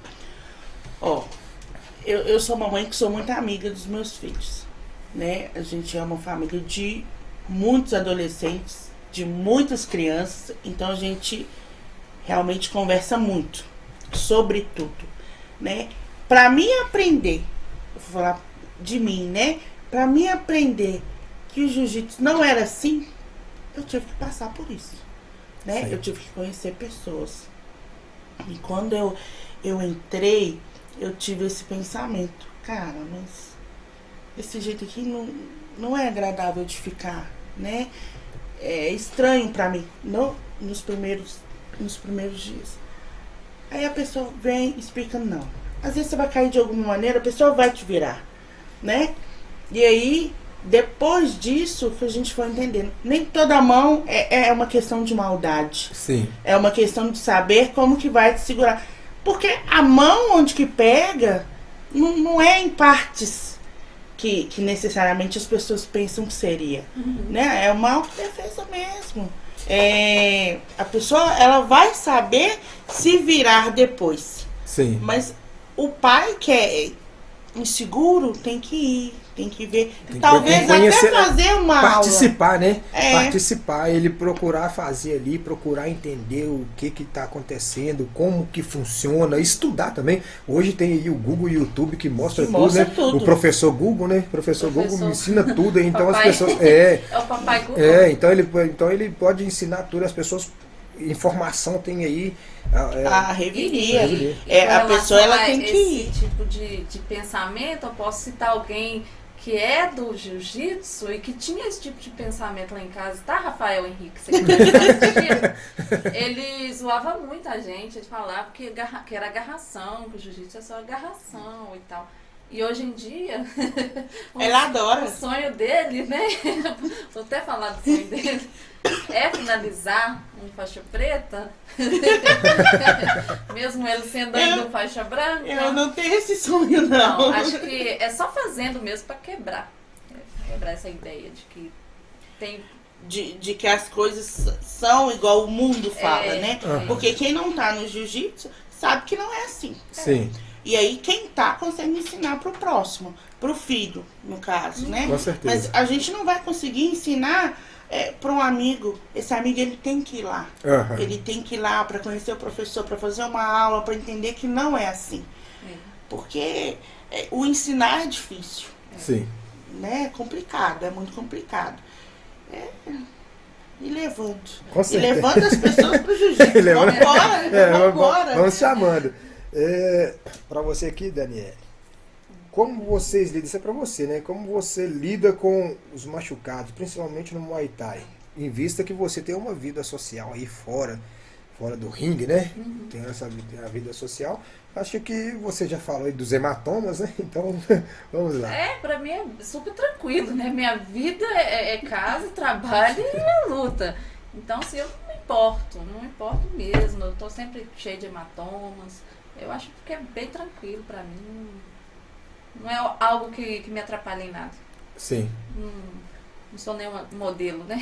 Eu sou uma mãe que sou muito amiga dos meus filhos, né? A gente é uma família de muitos adolescentes, de muitas crianças, então a gente realmente conversa muito sobre tudo, né? Para mim aprender, vou falar de mim, né? Para mim aprender que o jiu-jitsu não era assim, eu tive que passar por isso, né? Sim. Eu tive que conhecer pessoas. E quando eu entrei, eu tive esse pensamento, cara, mas esse jeito aqui não é agradável de ficar, né? É estranho pra mim, nos primeiros dias. Aí a pessoa vem e explica, não. Às vezes você vai cair de alguma maneira, a pessoa vai te virar. né? E aí, depois disso, que a gente foi entendendo. Nem toda mão é uma questão de maldade. Sim. É uma questão de saber como que vai te segurar. Porque a mão onde que pega, não é em partes que necessariamente as pessoas pensam que seria. Né? É uma autodefesa mesmo. A pessoa, ela vai saber se virar depois. Sim. Mas o pai que é inseguro tem que ir, tem que ver. Tem que Talvez conhecer, até fazer uma participar, né? É. Participar, ele procurar fazer ali, procurar entender o que tá acontecendo, como que funciona, estudar também. Hoje tem aí o Google e o YouTube que mostra, Mostra tudo, né? tudo. O professor Google, né? Professor Google me ensina tudo, então Papai. as pessoas... É o papai Google. Então ele pode ensinar tudo, as pessoas... Informação tem aí... a reviria. reviria. A pessoa ela tem que ir. esse tipo de pensamento, eu posso citar alguém que é do jiu-jitsu e que tinha esse tipo de pensamento lá em casa, tá, Rafael Henrique? Você ele zoava muito a gente, ele falava que era agarração, que o jiu-jitsu é só agarração e tal. E hoje em dia, Ela adora. o sonho dele, né? Vou até falar do sonho dele, é finalizar um faixa preta, mesmo ele sendo ainda um faixa branca. Eu não tenho esse sonho, não. Acho que é só fazendo mesmo pra quebrar. Quebrar essa ideia de que tem. De que as coisas são igual o mundo fala, né? Uhum. Porque quem não tá no jiu-jitsu sabe que não é assim. Sim, E aí quem tá consegue ensinar pro próximo, pro filho, no caso, né? com certeza. Mas a gente não vai conseguir ensinar para um amigo. Esse amigo ele tem que ir lá. Aham. Ele tem que ir lá para conhecer o professor, para fazer uma aula, para entender que não é assim. Porque o ensinar é difícil, Sim. né? É complicado, é muito complicado. E levando. Com E certeza. levando as pessoas pro jiu-jitsu. Levando- Vambora, vambora. Vamos chamando. Para você aqui, Daniele, como vocês lidam, isso é para você, né? Como você lida com os machucados, principalmente no Muay Thai, em vista que você tem uma vida social aí fora do ringue, né? Tem a vida social. Acho que você já falou aí dos hematomas, né? Então, vamos lá. Pra mim é super tranquilo, né? Minha vida é casa, trabalho e é luta. Então, assim, eu não me importo mesmo. Eu tô sempre cheia de hematomas. Eu acho que é bem tranquilo pra mim. Não é algo que me atrapalha em nada. Sim. Não sou nenhum modelo, né?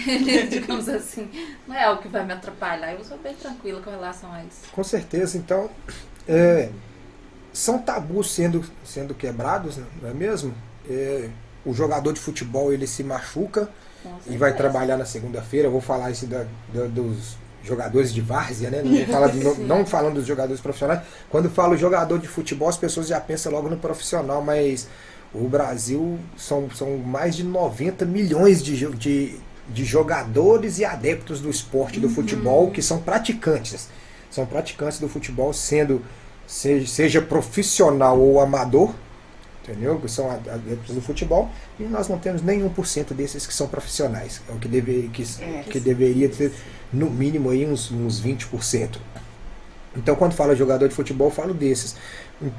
Digamos assim. Não é algo que vai me atrapalhar. Eu sou bem tranquila com relação a isso. Com certeza. Então, são tabus sendo quebrados, não é mesmo? O jogador de futebol, ele se machuca e vai trabalhar na segunda-feira. Eu vou falar isso dos jogadores de várzea, né? Não, vou falar não falando dos jogadores profissionais. Quando falo jogador de futebol, as pessoas já pensam logo no profissional, mas o Brasil são mais de 90 milhões de jogadores e adeptos do esporte do futebol que são praticantes. São praticantes do futebol, seja profissional ou amador, entendeu? Que são adeptos do futebol, e nós não temos nem 1% desses que são profissionais. É o que deveria ter, no mínimo, aí uns 20%. Então, quando falo jogador de futebol, eu falo desses.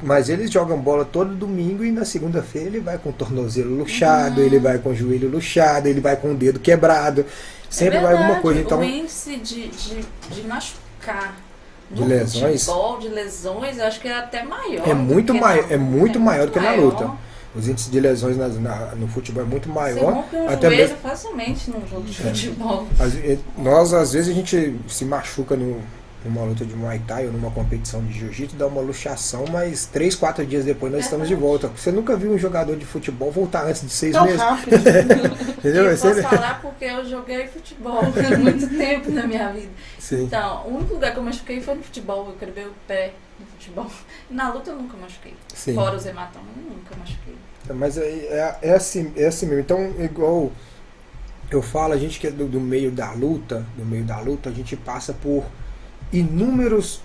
Mas eles jogam bola todo domingo e na segunda-feira ele vai com o tornozelo luxado, ele vai com o joelho luxado, ele vai com o dedo quebrado. Sempre vai alguma coisa. Então, o índice de machucar de no lesões, futebol, de lesões, eu acho que é até maior. é muito maior do que na maior. luta. Os índices de lesões no futebol é muito Você maior. rompe um Até joelho mesmo, facilmente num jogo de futebol. nós, às vezes, a gente se machuca numa luta de Muay Thai ou numa competição de Jiu-Jitsu, dá uma luxação, mas 3, 4 dias depois nós estamos de volta. Você nunca viu um jogador de futebol voltar antes de 6 Tão meses? rápido. Entendeu? Eu posso falar porque eu joguei futebol por muito tempo na minha vida. Sim. Então, o único lugar que eu machuquei foi no futebol. Eu quebrei o pé no futebol. E na luta eu nunca machuquei. Sim. Fora os hematomas, eu nunca machuquei. Mas é assim mesmo. Então, igual eu falo, a gente que é do meio da luta, a gente passa por inúmeros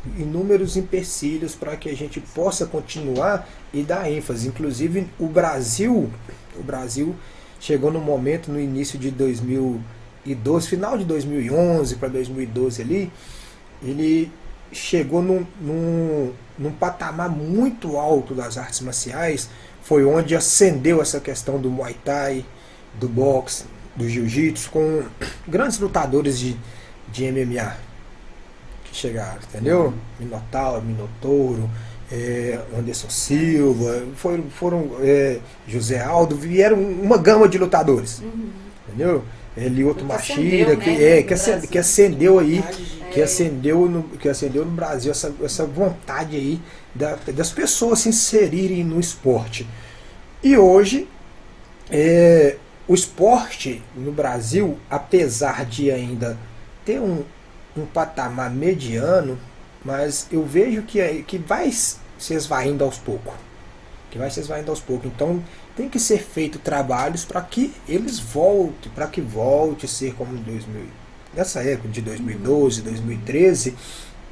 empecilhos para que a gente possa continuar e dar ênfase. Inclusive, o Brasil chegou no momento, no início de 2012, final de 2011 para 2012 ali, ele chegou num patamar muito alto das artes marciais, foi onde acendeu essa questão do Muay Thai, do boxe, do Jiu-Jitsu, com grandes lutadores de MMA que chegaram, entendeu? Minotauro, Anderson Silva, foram José Aldo, vieram uma gama de lutadores, entendeu? Lyoto Machida, que acendeu aí, que acendeu no Brasil essa vontade aí das pessoas se inserirem no esporte. E hoje, o esporte no Brasil, apesar de ainda ter um patamar mediano, mas eu vejo que vai se esvaindo aos poucos. Então, tem que ser feito trabalhos para que eles voltem, para que volte a ser como nessa época de 2012, 2013,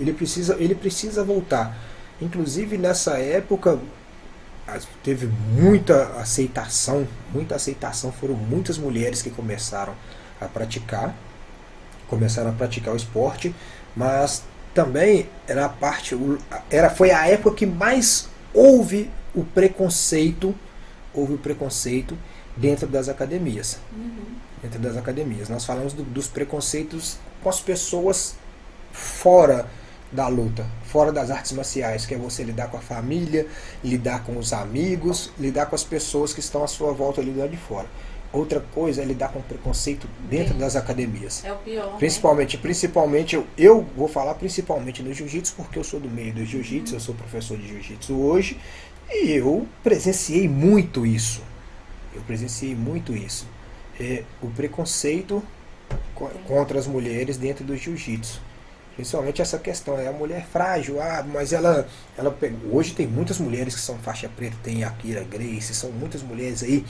ele precisa voltar. Inclusive nessa época teve muita aceitação, foram muitas mulheres que começaram a praticar o esporte, mas também foi a época que mais houve o preconceito dentro das academias. Nós falamos dos preconceitos com as pessoas fora da luta, fora das artes marciais, que é você lidar com a família, lidar com os amigos, lidar com as pessoas que estão à sua volta ali de fora. Outra coisa é lidar com preconceito dentro das academias. É o pior. Principalmente eu vou falar principalmente no jiu-jitsu, porque eu sou do meio do jiu-jitsu, eu sou professor de jiu-jitsu hoje, e eu presenciei muito isso. O preconceito contra as mulheres dentro do jiu-jitsu. Principalmente essa questão, a mulher frágil, mas ela hoje tem muitas mulheres que são faixa preta, tem a Akira Grace, são muitas mulheres aí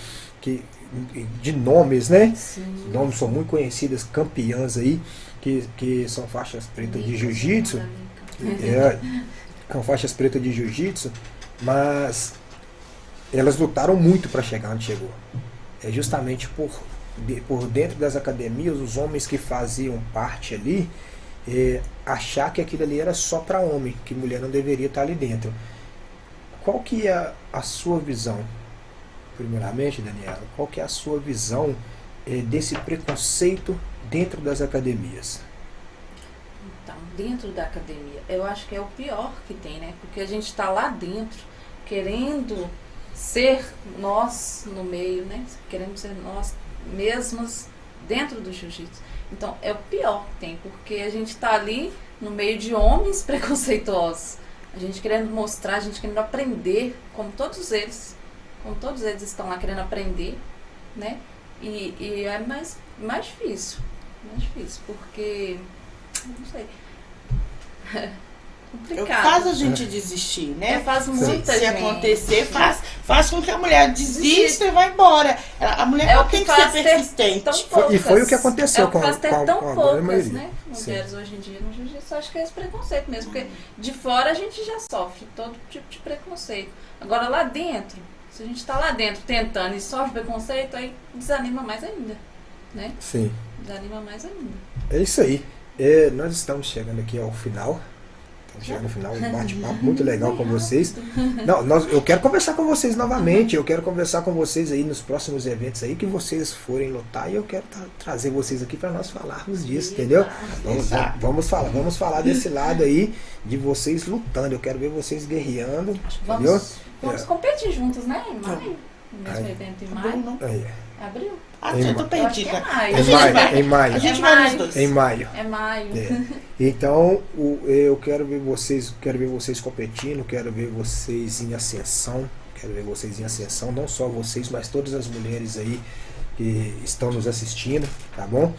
de nomes, né? Sim. Nomes são muito conhecidas, campeãs aí, que são faixas pretas de jiu-jitsu. São faixas pretas de jiu-jitsu, mas elas lutaram muito para chegar onde chegou. É justamente por dentro das academias, os homens que faziam parte ali, achar que aquilo ali era só para homem, que mulher não deveria estar ali dentro. Qual que é a sua visão? Primeiramente, Daniela, qual que é a sua visão desse preconceito dentro das academias? Então, dentro da academia, eu acho que é o pior que tem, né? Porque a gente está lá dentro, querendo ser nós no meio, né? Querendo ser nós mesmos dentro do jiu-jitsu. Então, é o pior que tem, porque a gente está ali no meio de homens preconceituosos. A gente querendo mostrar, a gente querendo aprender, como todos eles estão lá querendo aprender, né? E é mais difícil, porque, não sei, complicado. Faz a gente desistir, né? Faz muita Se gente. acontecer, faz com que a mulher desista e vá embora. A mulher não tem que ser persistente. E foi o que aconteceu com faz ter tão a poucas, maioria. né? Mulheres hoje em dia no jiu-jitsu, acho que é esse preconceito mesmo, porque de fora a gente já sofre todo tipo de preconceito. Agora lá dentro, se a gente está lá dentro tentando e sofre preconceito, aí desanima mais ainda, né? Sim. Desanima mais ainda. É isso aí. Nós estamos chegando aqui ao final. Chegando no final, um bate-papo muito legal com vocês. Eu quero conversar com vocês novamente. Eu quero conversar com vocês aí nos próximos eventos aí que vocês forem lutar, e eu quero trazer vocês aqui para nós falarmos disso, entendeu? Vamos falar desse lado aí de vocês lutando. Eu quero ver vocês guerreando, entendeu? Vamos competir juntos, né? Em maio. No mesmo evento em maio. Abril? Eu tô perdida. É maio. A gente vai nos dois. Em maio. É maio. Então, eu quero ver vocês competindo, quero ver vocês em ascensão, não só vocês, mas todas as mulheres aí que estão nos assistindo, tá bom?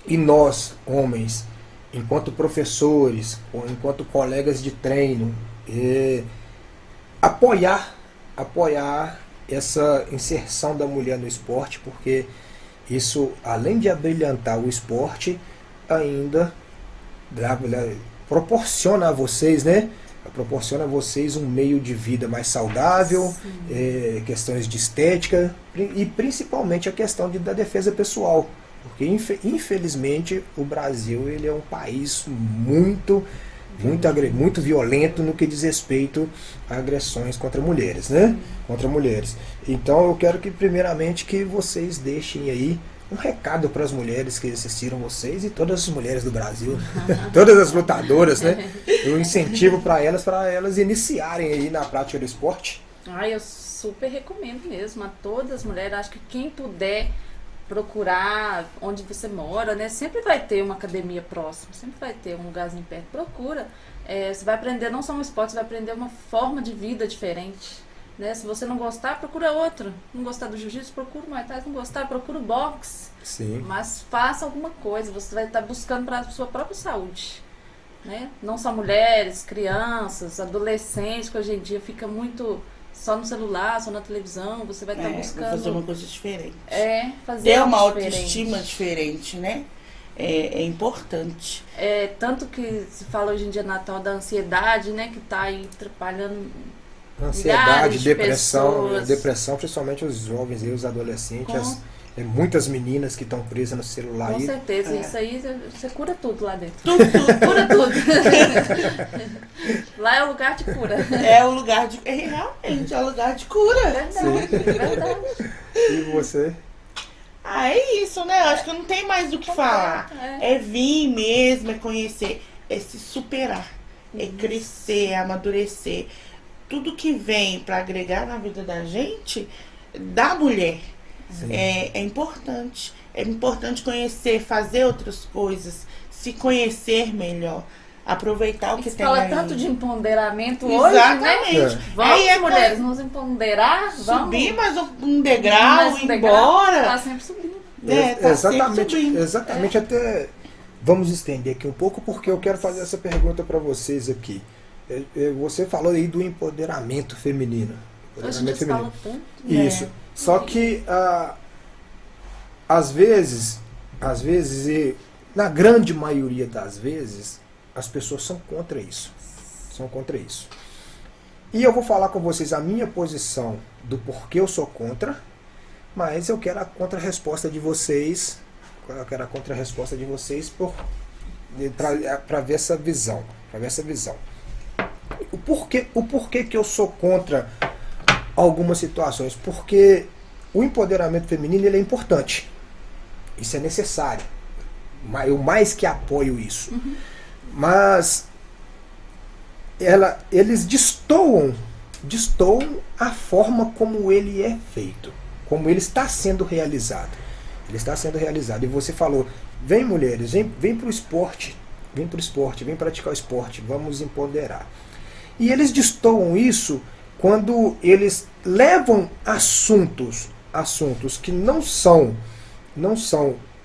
E nós, homens, enquanto professores, ou enquanto colegas de treino, apoiar essa inserção da mulher no esporte, porque isso, além de abrilhantar o esporte, ainda proporciona a vocês, né? Proporciona a vocês um meio de vida mais saudável, questões de estética e principalmente a questão da defesa pessoal. Porque infelizmente o Brasil ele é um país muito muito violento no que diz respeito a agressões contra mulheres, né? Contra mulheres. Então eu quero que primeiramente que vocês deixem aí um recado para as mulheres que assistiram vocês e todas as mulheres do Brasil, todas as lutadoras, né? Eu incentivo para elas iniciarem aí na prática do esporte. Eu super recomendo mesmo a todas as mulheres. Acho que quem puder procurar onde você mora, né? Sempre vai ter uma academia próxima, sempre vai ter um lugarzinho perto. Procura. Você vai aprender não só um esporte, você vai aprender uma forma de vida diferente. Né? Se você não gostar, procura outro. Não gostar do jiu-jitsu, procura o Muay Thai. Não gostar, procura o boxe. Sim. Mas faça alguma coisa. Você vai estar buscando para a sua própria saúde. Né? Não só mulheres, crianças, adolescentes, que hoje em dia fica muito só no celular, só na televisão. Você vai estar buscando... fazer uma coisa diferente. Fazer ter uma diferente. autoestima diferente, né? É importante. Tanto que se fala hoje em dia na tal da ansiedade, né? Que está aí atrapalhando... Ansiedade, depressão, pessoas. Principalmente os jovens e os adolescentes, muitas meninas que estão presas no celular. Com certeza, isso aí você cura tudo lá dentro. Tudo. Cura tudo. Lá é o lugar de cura. É o lugar de... realmente, é o lugar de cura. Verdade. E você? É isso, né? Acho que não tem mais o que falar. É vir mesmo, é conhecer, é se superar, é crescer, é amadurecer. Tudo que vem para agregar na vida da gente, da mulher, é importante. É importante conhecer, fazer outras coisas, se conhecer melhor, aproveitar o que tem fala aí. tanto de empoderamento Exatamente. hoje, né? Vamos, mulheres, nos empoderar, subir mais um degrau, ir embora. Tá sempre subindo. Exatamente. Até vamos estender aqui um pouco, porque eu quero fazer essa pergunta para vocês aqui. Você falou aí do empoderamento feminino. Fala tanto. Isso. Só que às vezes, e na grande maioria das vezes, as pessoas são contra isso. E eu vou falar com vocês a minha posição do porquê eu sou contra, mas eu quero a contra-resposta de vocês. Para ver essa visão. O porquê que eu sou contra algumas situações? Porque o empoderamento feminino ele é importante. Isso é necessário. Eu mais que apoio isso. Mas eles destoam a forma como ele é feito, como ele está sendo realizado. E você falou, vem mulheres, vem para o esporte, vem praticar o esporte, vamos empoderar. E eles destoam isso quando eles levam assuntos que não são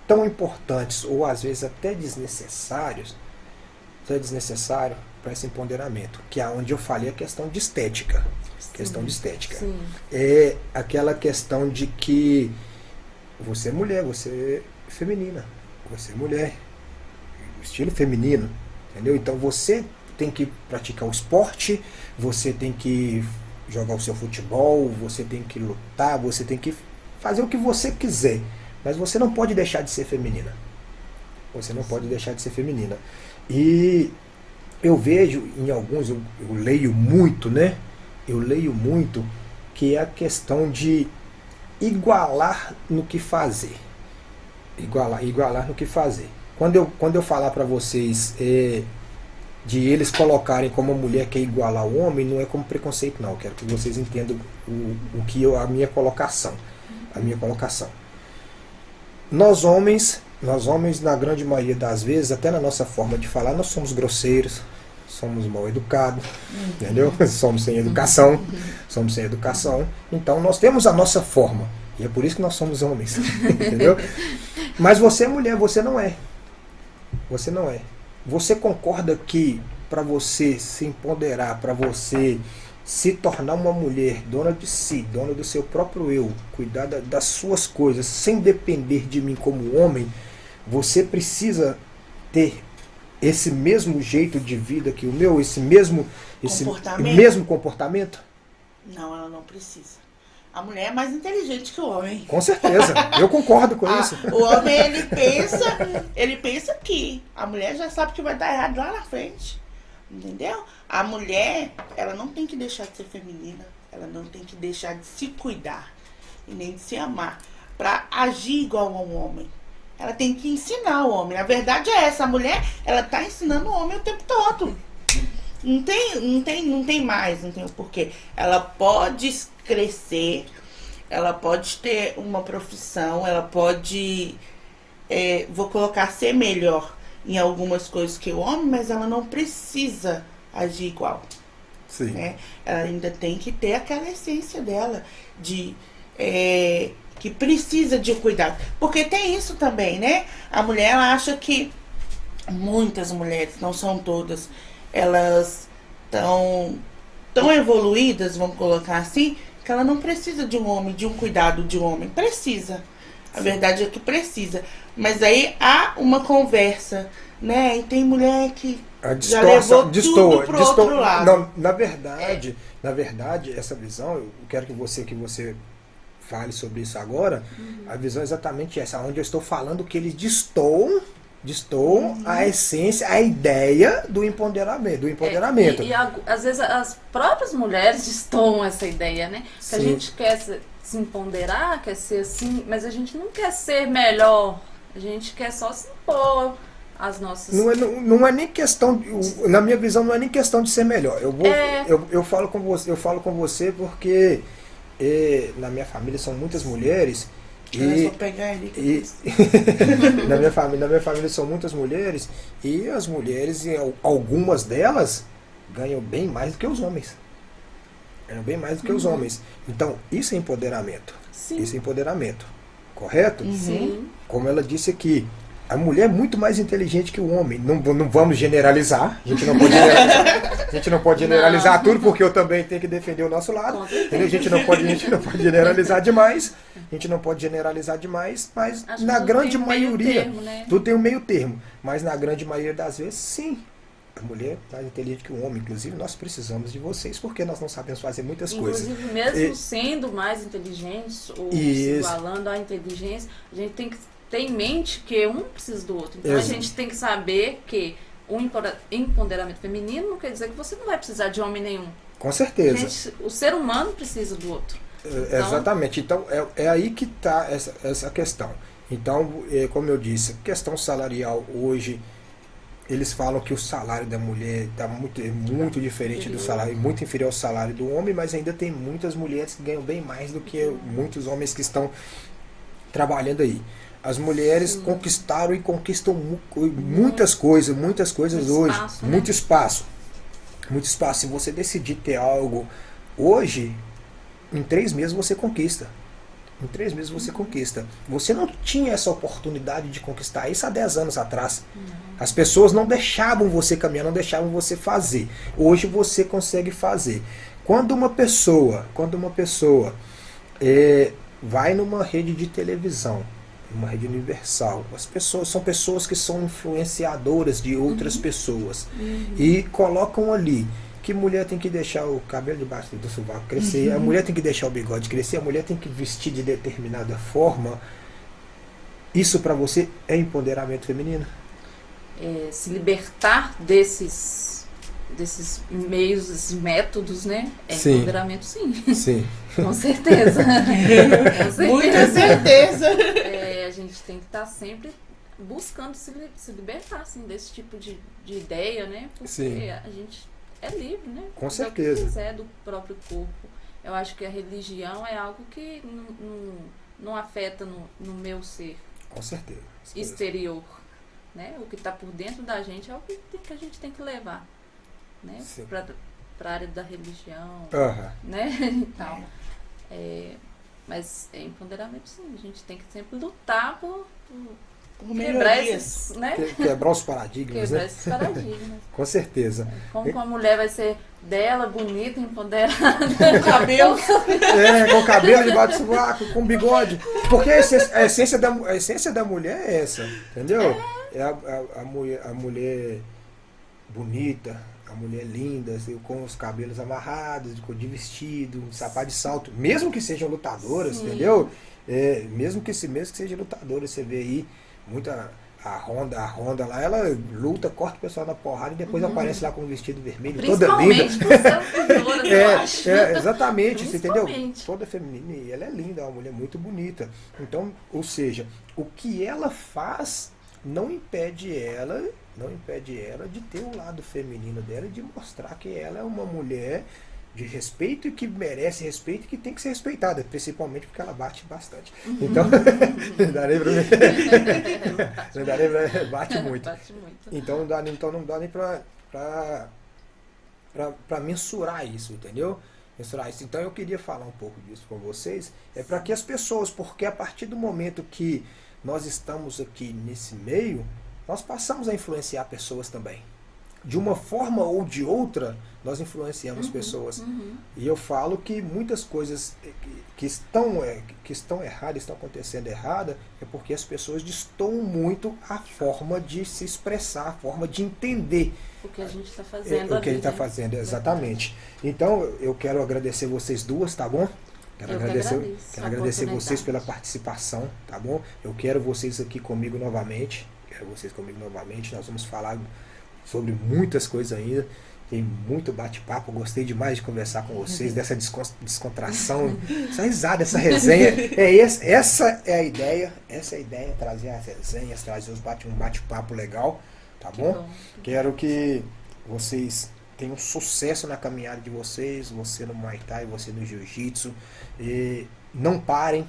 tão importantes, ou às vezes até desnecessário para esse empoderamento, que é onde eu falei a questão de estética. Sim. É aquela questão de que você é mulher, você é feminina, você é mulher, estilo feminino, entendeu? Então você tem que praticar o esporte, você tem que jogar o seu futebol, você tem que lutar, você tem que fazer o que você quiser, mas você não pode deixar de ser feminina. E eu vejo em alguns, eu leio muito, né? Que é a questão de igualar no que fazer. Igualar no que fazer. Quando eu falar para vocês de eles colocarem como a mulher quer igualar o homem, não é como preconceito, não. Eu quero que vocês entendam a minha colocação. Nós homens, na grande maioria das vezes, até na nossa forma de falar, nós somos grosseiros, somos mal educados, entendeu? Somos sem educação. Então nós temos a nossa forma. E é por isso que nós somos homens. Entendeu? Mas você é mulher, você não é. Você concorda que para você se empoderar, para você se tornar uma mulher dona de si, dona do seu próprio eu, cuidar das suas coisas, sem depender de mim como homem, você precisa ter esse mesmo jeito de vida que o meu, esse mesmo comportamento? Não, ela não precisa. A mulher é mais inteligente que o homem. Com certeza, eu concordo com isso. O homem, ele pensa que a mulher já sabe que vai dar errado lá na frente. Entendeu? A mulher, ela não tem que deixar de ser feminina, ela não tem que deixar de se cuidar e nem de se amar pra agir igual a um homem. Ela tem que ensinar o homem. A verdade é essa, a mulher, ela tá ensinando o homem o tempo todo. Não tem mais, não tem o porquê. Ela pode crescer, ela pode ter uma profissão, ela pode, vou colocar, ser melhor em algumas coisas que o homem, mas ela não precisa agir igual. Sim. Né? Ela ainda tem que ter aquela essência dela de que precisa de cuidado. Porque tem isso também, né? A mulher, ela acha que muitas mulheres, não são todas, elas estão tão evoluídas, vamos colocar assim, que ela não precisa de um homem, de um cuidado de um homem. Precisa. A verdade é que precisa. Mas aí há uma conversa, né? E tem mulher que já levou tudo pro outro lado. Não, na verdade, essa visão, eu quero que você fale sobre isso agora. A visão é exatamente essa, onde eu estou falando que eles destoam a essência, a ideia do empoderamento. E às vezes as próprias mulheres destoam essa ideia, né? Que a gente quer se empoderar, quer ser assim, mas a gente não quer ser melhor. A gente quer só se impor as nossas... Não é nem questão, na minha visão, não é nem questão de ser melhor. Eu falo com você porque na minha família são muitas mulheres. Na minha família são muitas mulheres, e as mulheres, algumas delas, ganham bem mais do que os homens. Então, isso é empoderamento. Sim. Isso é empoderamento. Correto? Sim. Como ela disse aqui, a mulher é muito mais inteligente que o homem. Não vamos generalizar. A gente não pode generalizar tudo, porque eu também tenho que defender o nosso lado. A gente não pode generalizar demais. Mas acho na grande tem um maioria, meio termo, né? tudo tem um meio termo. Mas na grande maioria das vezes, sim. A mulher é mais inteligente que o homem. Inclusive, nós precisamos de vocês, porque nós não sabemos fazer muitas coisas. Inclusive, mesmo sendo mais inteligentes, ou se igualando à inteligência, a gente tem que ter em mente que um precisa do outro. Então, a gente tem que saber que o empoderamento feminino não quer dizer que você não vai precisar de homem nenhum. Com certeza. O ser humano precisa do outro. Exatamente. Então, é aí que está essa questão. Então, como eu disse, questão salarial hoje, eles falam que o salário da mulher está muito diferente do salário, muito inferior ao salário do homem, mas ainda tem muitas mulheres que ganham bem mais do que muitos homens que estão trabalhando aí. As mulheres conquistaram e conquistam muitas coisas hoje. Espaço, né? Muito espaço. Se você decidir ter algo hoje, em 3 meses você conquista. Você não tinha essa oportunidade de conquistar isso há 10 anos atrás. As pessoas não deixavam você caminhar, não deixavam você fazer. Hoje você consegue fazer. Quando uma pessoa vai numa rede de televisão, uma rede universal, são pessoas que são influenciadoras de outras pessoas e colocam ali que mulher tem que deixar o cabelo debaixo do sovaco crescer, a mulher tem que deixar o bigode crescer, a mulher tem que vestir de determinada forma. Isso para você é empoderamento feminino? Se libertar desses meios, desses métodos, né? Empoderamento, sim. Com certeza. Muita certeza. A gente tem que estar sempre buscando se libertar, assim, desse tipo de ideia, né? Porque a gente é livre, né? Com certeza. O que quiser do próprio corpo. Eu acho que a religião é algo que não afeta no meu ser. Com certeza. Exterior. Né? O que está por dentro da gente é o que a gente tem que levar, né? Para a área da religião, né? Então, mas empoderamento, sim, a gente tem que sempre lutar por quebrar esses, né? Quebrar os paradigmas, quebrar esses paradigmas. Com certeza. Como uma mulher vai ser bela, bonita, empoderada, Com com cabelo debaixo do sovaco, com bigode. Porque a essência da mulher é essa, entendeu? É a mulher bonita, a mulher linda, com os cabelos amarrados, de vestido, sapato de salto, mesmo que sejam lutadoras, entendeu? Mesmo que sejam lutadoras, você vê aí A Honda lá, ela luta, corta o pessoal na porrada e depois aparece lá com um vestido vermelho, toda linda. Principalmente por ser figura, eu acho. Exatamente, você entendeu? Principalmente. Toda feminina e ela é linda, é uma mulher muito bonita. Então, ou seja, o que ela faz não impede ela de ter o lado feminino dela e de mostrar que ela é uma mulher de respeito e que merece respeito e que tem que ser respeitada, principalmente porque ela bate bastante. Então, bate muito. Bate muito. Então não dá nem pra mensurar isso, entendeu? Mensurar isso. Então eu queria falar um pouco disso com vocês, para que as pessoas, porque a partir do momento que nós estamos aqui nesse meio, nós passamos a influenciar pessoas também. De uma forma ou de outra, nós influenciamos pessoas. E eu falo que muitas coisas que estão erradas, estão acontecendo errada, é porque as pessoas destoam muito a forma de se expressar, a forma de entender O que a gente está fazendo. o que a gente está fazendo, exatamente. Então, eu quero agradecer vocês duas, tá bom? Quero agradecer vocês pela participação, tá bom? Eu quero vocês aqui comigo novamente. Nós vamos falar sobre muitas coisas ainda. Tem muito bate-papo, gostei demais de conversar com vocês, dessa descontração, essa risada, essa resenha. Essa é a ideia, trazer as resenhas, trazer um bate-papo legal, tá bom? Quero que vocês tenham sucesso na caminhada de vocês, você no Muay Thai, você no Jiu-Jitsu. E não parem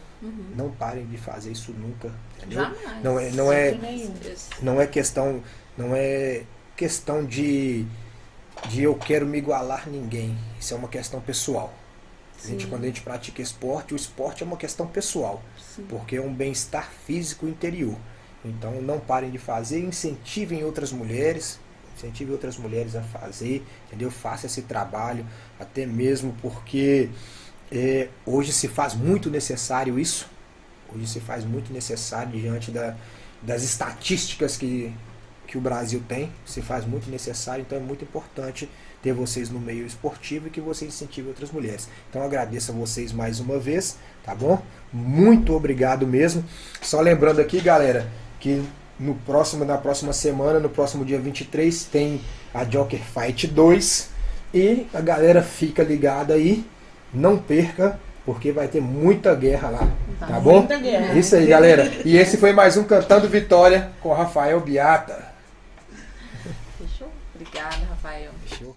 de fazer isso nunca, entendeu? Jamais. Não é questão de eu quero me igualar a ninguém. Isso é uma questão pessoal. Quando a gente pratica esporte, o esporte é uma questão pessoal. Sim. Porque é um bem-estar físico interior. Então não parem de fazer, incentivem outras mulheres a fazer, entendeu? Faça esse trabalho, até mesmo porque hoje se faz muito necessário isso. Hoje se faz muito necessário diante das estatísticas que o Brasil tem, se faz muito necessário, então é muito importante ter vocês no meio esportivo e que vocês incentivem outras mulheres. Então agradeço a vocês mais uma vez, tá bom? Muito obrigado mesmo. Só lembrando aqui, galera, que na próxima semana, no próximo dia 23, tem a Joker Fight 2 e a galera fica ligada aí, não perca, porque vai ter muita guerra lá, tá bom? Muita guerra. Isso aí, galera. E esse foi mais um Cantando Vitória com Rafael Biata. Fechou? Obrigada, Rafael. Fechou.